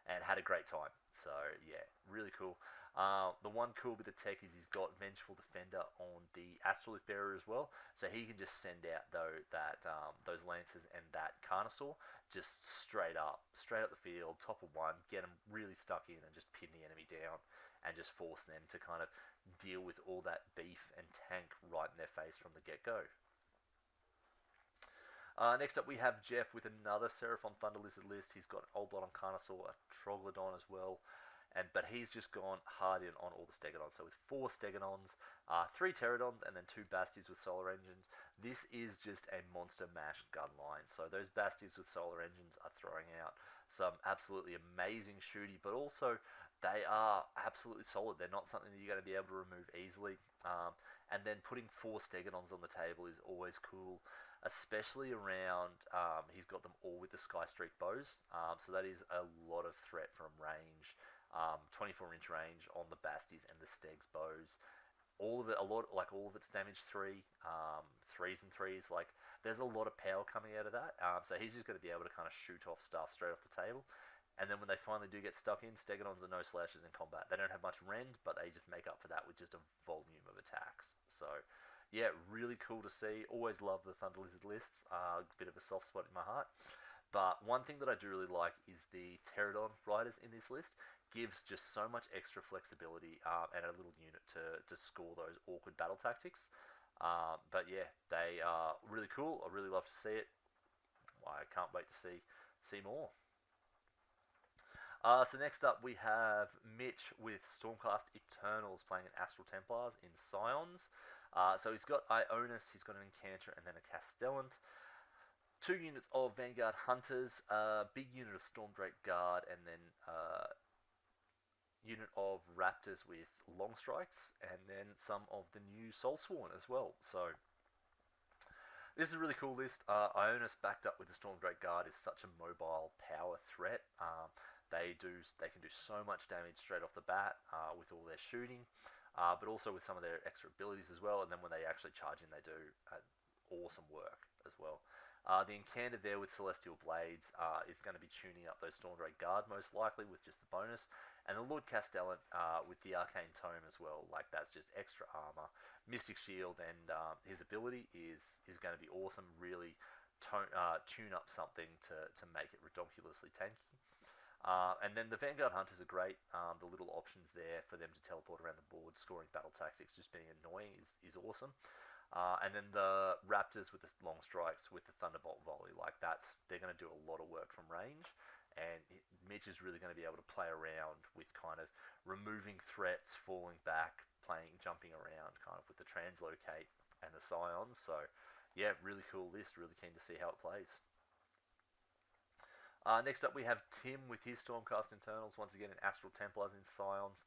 and had a great time. So yeah, really cool. The one cool bit of tech is he's got Vengeful Defender on the Astrolith Bearer as well, so he can just send out those Lancers and that Carnosaur just straight up the field, top of one, get them really stuck in and just pin the enemy down and just force them to kind of deal with all that beef and tank right in their face from the get-go. Next up we have Jeff with another Seraphon Thunder Lizard list. He's got Old Blood on Carnosaur, a Troglodon as well, but he's just gone hard in on all the Stegodons. So with 4 Stegodons, 3 Pterodons, and then 2 Basties with solar engines. This is just a monster mash gun line. So those Basties with solar engines are throwing out some absolutely amazing shooty, but also they are absolutely solid. They're not something that you're going to be able to remove easily. And then putting 4 Stegodons on the table is always cool, especially around, he's got them all with the Sky Streak bows. So that is a lot of threat from range, 24-inch range on the Basties and the Stegs bows. All of it, all of it's damage 3, 3s and 3s. Like, there's a lot of power coming out of that. So he's just going to be able to kind of shoot off stuff straight off the table. And then when they finally do get stuck in, Stegodons are no slashes in combat. They don't have much rend, but they just make up for that with just a volume of attacks. So, yeah, really cool to see. Always love the Thunder Lizard lists. A bit of a soft spot in my heart. But one thing that I do really like is the Pterodon riders in this list. Gives just so much extra flexibility and a little unit to score those awkward battle tactics. But yeah, they are really cool. I really love to see it. I can't wait to see more. So next up we have Mitch with Stormcast Eternals playing an Astral Templars in Scions. So he's got Ionis, he's got an Incanter, and then a Castellant. 2 units of Vanguard Hunters, a big unit of Stormdrake Guard, and then unit of Raptors with Long Strikes, and then some of the new Soulsworn as well. So this is a really cool list. Ionis backed up with the Stormdrake Guard is such a mobile power threat. They can do so much damage straight off the bat with all their shooting, but also with some of their extra abilities as well. And then when they actually charge in, they do awesome work as well. The Incanter there with Celestial Blades is going to be tuning up those Stormdrake Guard most likely with just the bonus. And the Lord Castellan with the Arcane Tome as well, like that's just extra armor. Mystic Shield and his ability is going to be awesome. Really tune up something to make it ridiculously tanky. And then the Vanguard Hunters are great. The little options there for them to teleport around the board, scoring battle tactics, just being annoying is awesome. And then the Raptors with the long strikes with the Thunderbolt volley, like they're going to do a lot of work from range. And Mitch is really going to be able to play around with kind of removing threats, falling back, jumping around, kind of with the translocate and the Scions. So yeah, really cool list. Really keen to see how it plays. Next up, we have Tim with his Stormcast Internals, once again in Astral Templars in Scions.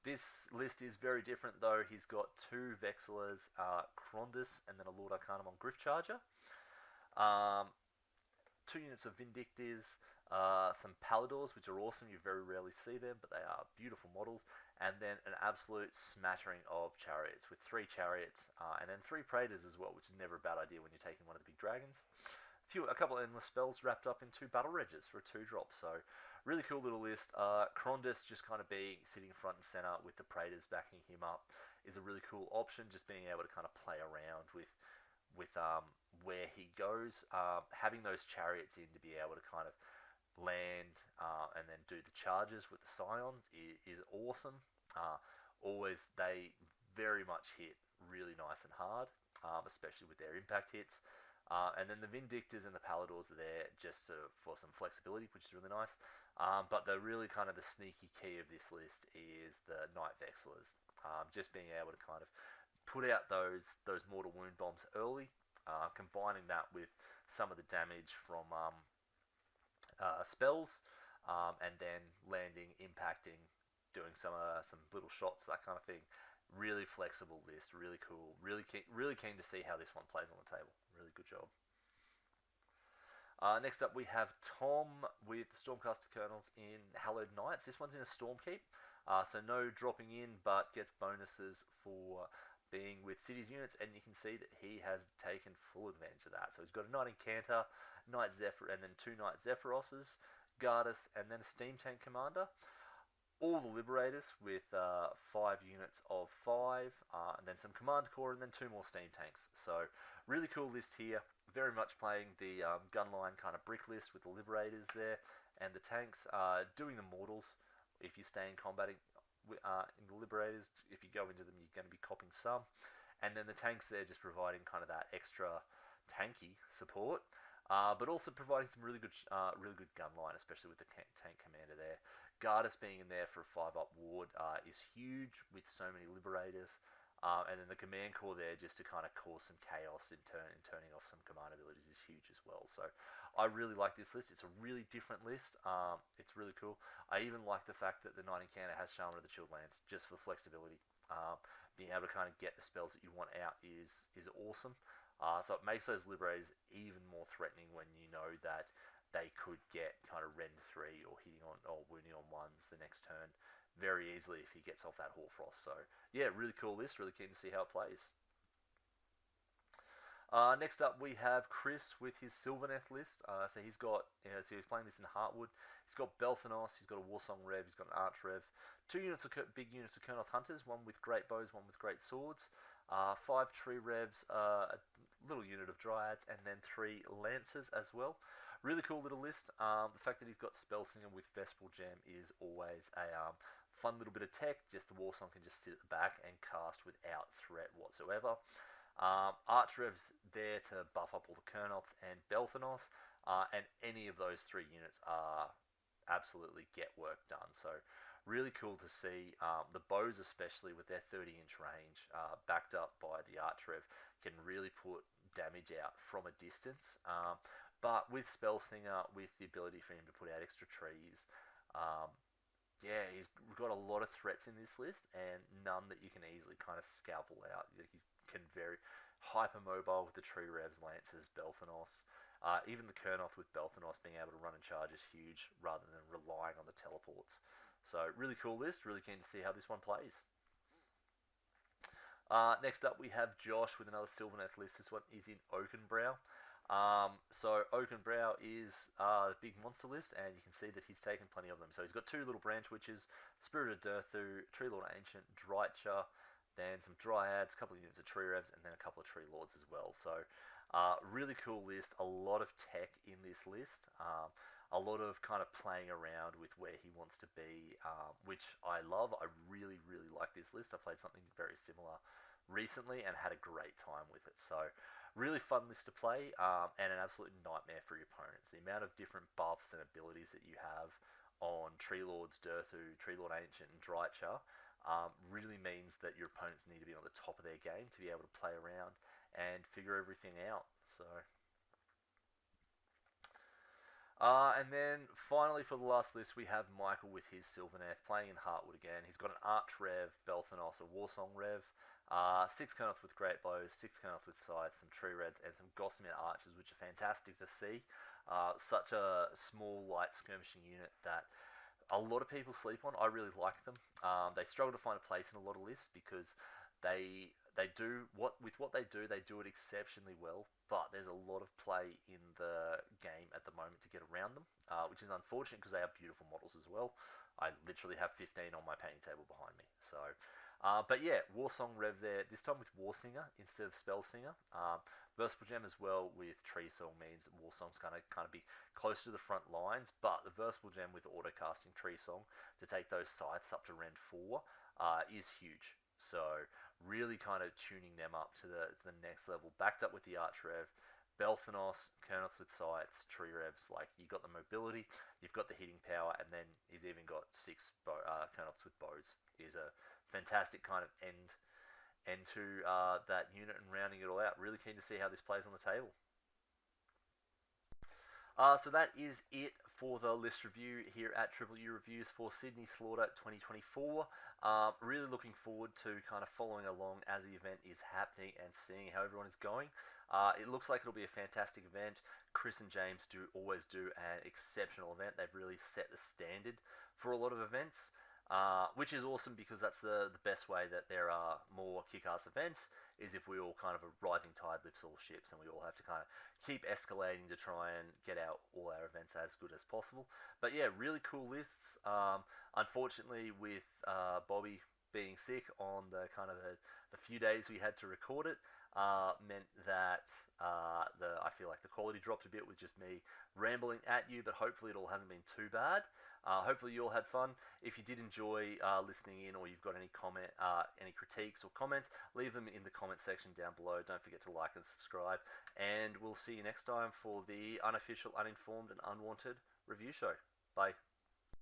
This list is very different though. He's got 2 Vexillers, Krondus, and then a Lord Arcanum on Griff Charger. 2 units of Vindictors, some Paladors, which are awesome. You very rarely see them, but they are beautiful models. And then an absolute smattering of Chariots, with 3 Chariots, and then 3 Praetors as well, which is never a bad idea when you're taking one of the big dragons. A couple of endless spells wrapped up in 2 Battle Regs for a 2-drop, so really cool little list. Krondus just kind of being sitting front and center with the Praetors backing him up is a really cool option. Just being able to kind of play around with where he goes, having those chariots in to be able to kind of land and then do the charges with the Scions is awesome. Always they very much hit really nice and hard, especially with their impact hits. And then the Vindictors and the Paladors are there just for some flexibility, which is really nice. But the really kind of the sneaky key of this list is the Knight Vexillers. Just being able to kind of put out those mortal wound bombs early, combining that with some of the damage from spells, and then landing, impacting, doing some little shots, that kind of thing. Really flexible list, really cool. Really keen to see how this one plays on the table. Really good job. Next up, we have Tom with the Stormcaster Colonels in Hallowed Knights. This one's in a Stormkeep, so no dropping in, but gets bonuses for being with Cities units, and you can see that he has taken full advantage of that. So he's got a Knight Incanter, Knight Zephyr, and then 2 Knight Zephyrosses, Gardas, and then a Steam Tank Commander. All the Liberators with 5 units of 5, and then some Command Corps, and then 2 more Steam Tanks. So really cool list here. Very much playing the gunline kind of brick list with the Liberators there, and the tanks. Doing the Mortals if you stay in combating in the Liberators. If you go into them, you're going to be copping some. And then the tanks there just providing kind of that extra tanky support. But also providing some really good gunline, especially with the tank commander there. Gardas being in there for a 5-up ward is huge with so many Liberators. And then the command core there just to kind of cause some chaos in turning off some command abilities is huge as well. So I really like this list. It's a really different list. It's really cool. I even like the fact that the Knight Incanter has Shaman of the Chilled Lands just for flexibility. Being able to kind of get the spells that you want out is awesome. So it makes those Liberators even more threatening when you know that they could get kind of Rend 3 or hitting on or wounding on 1s the next turn very easily if he gets off that Hoarfrost. So yeah, really cool list. Really keen to see how it plays. Next up, we have Chris with his Sylvaneth list. So he's got, so he's playing this in Heartwood. He's got Belphanos, he's got a Warsong Rev, he's got an Arch Rev, 2 big units of Kurnoth Hunters, one with great bows, one with great swords, 5 Tree Revs, a little unit of Dryads, and then 3 Lancers as well. Really cool little list. The fact that he's got Spellslinger with Vespal Gem is always a fun little bit of tech. Just the Warsong can just sit at the back and cast without threat whatsoever. Arch Rev's there to buff up all the Kurnoths and Belphanos, and any of those 3 units are absolutely get work done. So really cool to see. The bows, especially with their 30-inch range, backed up by the Arch Rev, can really put damage out from a distance. But with Spellslinger, with the ability for him to put out extra trees, yeah, he's got a lot of threats in this list, and none that you can easily kind of scalpel out. He can very hypermobile with the Tree Revs, Lancers, Belphanos. Even the Kurnoth with Belphanos being able to run and charge is huge, rather than relying on the teleports. So really cool list. Really keen to see how this one plays. Next up, we have Josh with another Sylvaneth list. This one is in Oakenbrow. So Oakenbrow is the big monster list, and you can see that he's taken plenty of them. So he's got two little branch witches, Spirited Durthu, Tree Lord Ancient, Drycha, then some Dryads, a couple of units of Tree Revs, and then a couple of Tree Lords as well. So really cool list, a lot of tech in this list. A lot of kind of playing around with where he wants to be, which I love. I really, really like this list. I played something very similar recently and had a great time with it. So really fun list to play, and an absolute nightmare for your opponents. The amount of different buffs and abilities that you have on Tree Lords, Durthu, Tree Lord Ancient, and Drycha really means that your opponents need to be on the top of their game to be able to play around and figure everything out. So and then finally for the last list, we have Michael with his Sylvaneth playing in Heartwood again. He's got an Arch Rev, Belthanos, a Warsong Rev, 6 Kurnoth with Great Bows, 6 Kurnoth with Scythes, some Tree Reds, and some Gossamer Archers, which are fantastic to see. Such a small, light skirmishing unit that a lot of people sleep on. I really like them. They struggle to find a place in a lot of lists because they do what they do. They do it exceptionally well, but there's a lot of play in the game at the moment to get around them, which is unfortunate because they are beautiful models as well. I literally have 15 on my painting table behind me. So, but yeah, Warsong Rev there. This time with Warsinger instead of Spellsinger. Versatile Gem as well with Tree Song means Warsong's gonna kind of be close to the front lines, but the Versatile Gem with autocasting Tree Song to take those sites up to Rend 4 is huge. So really kind of tuning them up to the next level. Backed up with the Arch Rev, Belthanos, Kurnoths with Sights, Tree Revs. Like, you got the mobility, you've got the hitting power, and then he's even got 6 Kurnoths with bows. Is a fantastic kind of end to that unit and rounding it all out. Really keen to see how this plays on the table. So that is it for the list review here at Triple U Reviews for Sydney Slaughter 2024. Really looking forward to kind of following along as the event is happening and seeing how everyone is going. It looks like it'll be a fantastic event. Chris and James always do an exceptional event. They've really set the standard for a lot of events. Which is awesome because that's the best way that there are more kick-ass events, is if we all kind of a rising tide lifts all ships and we all have to kind of keep escalating to try and get all our events as good as possible. But yeah, really cool lists. Unfortunately, with Bobby being sick on the kind of the few days we had to record it, meant that I feel like the quality dropped a bit with just me rambling at you, but hopefully it all hasn't been too bad. Hopefully you all had fun. If you did enjoy listening in, or you've got any any critiques or comments, leave them in the comment section down below. Don't forget to like and subscribe, and we'll see you next time for the unofficial, uninformed, and unwanted review show. Bye.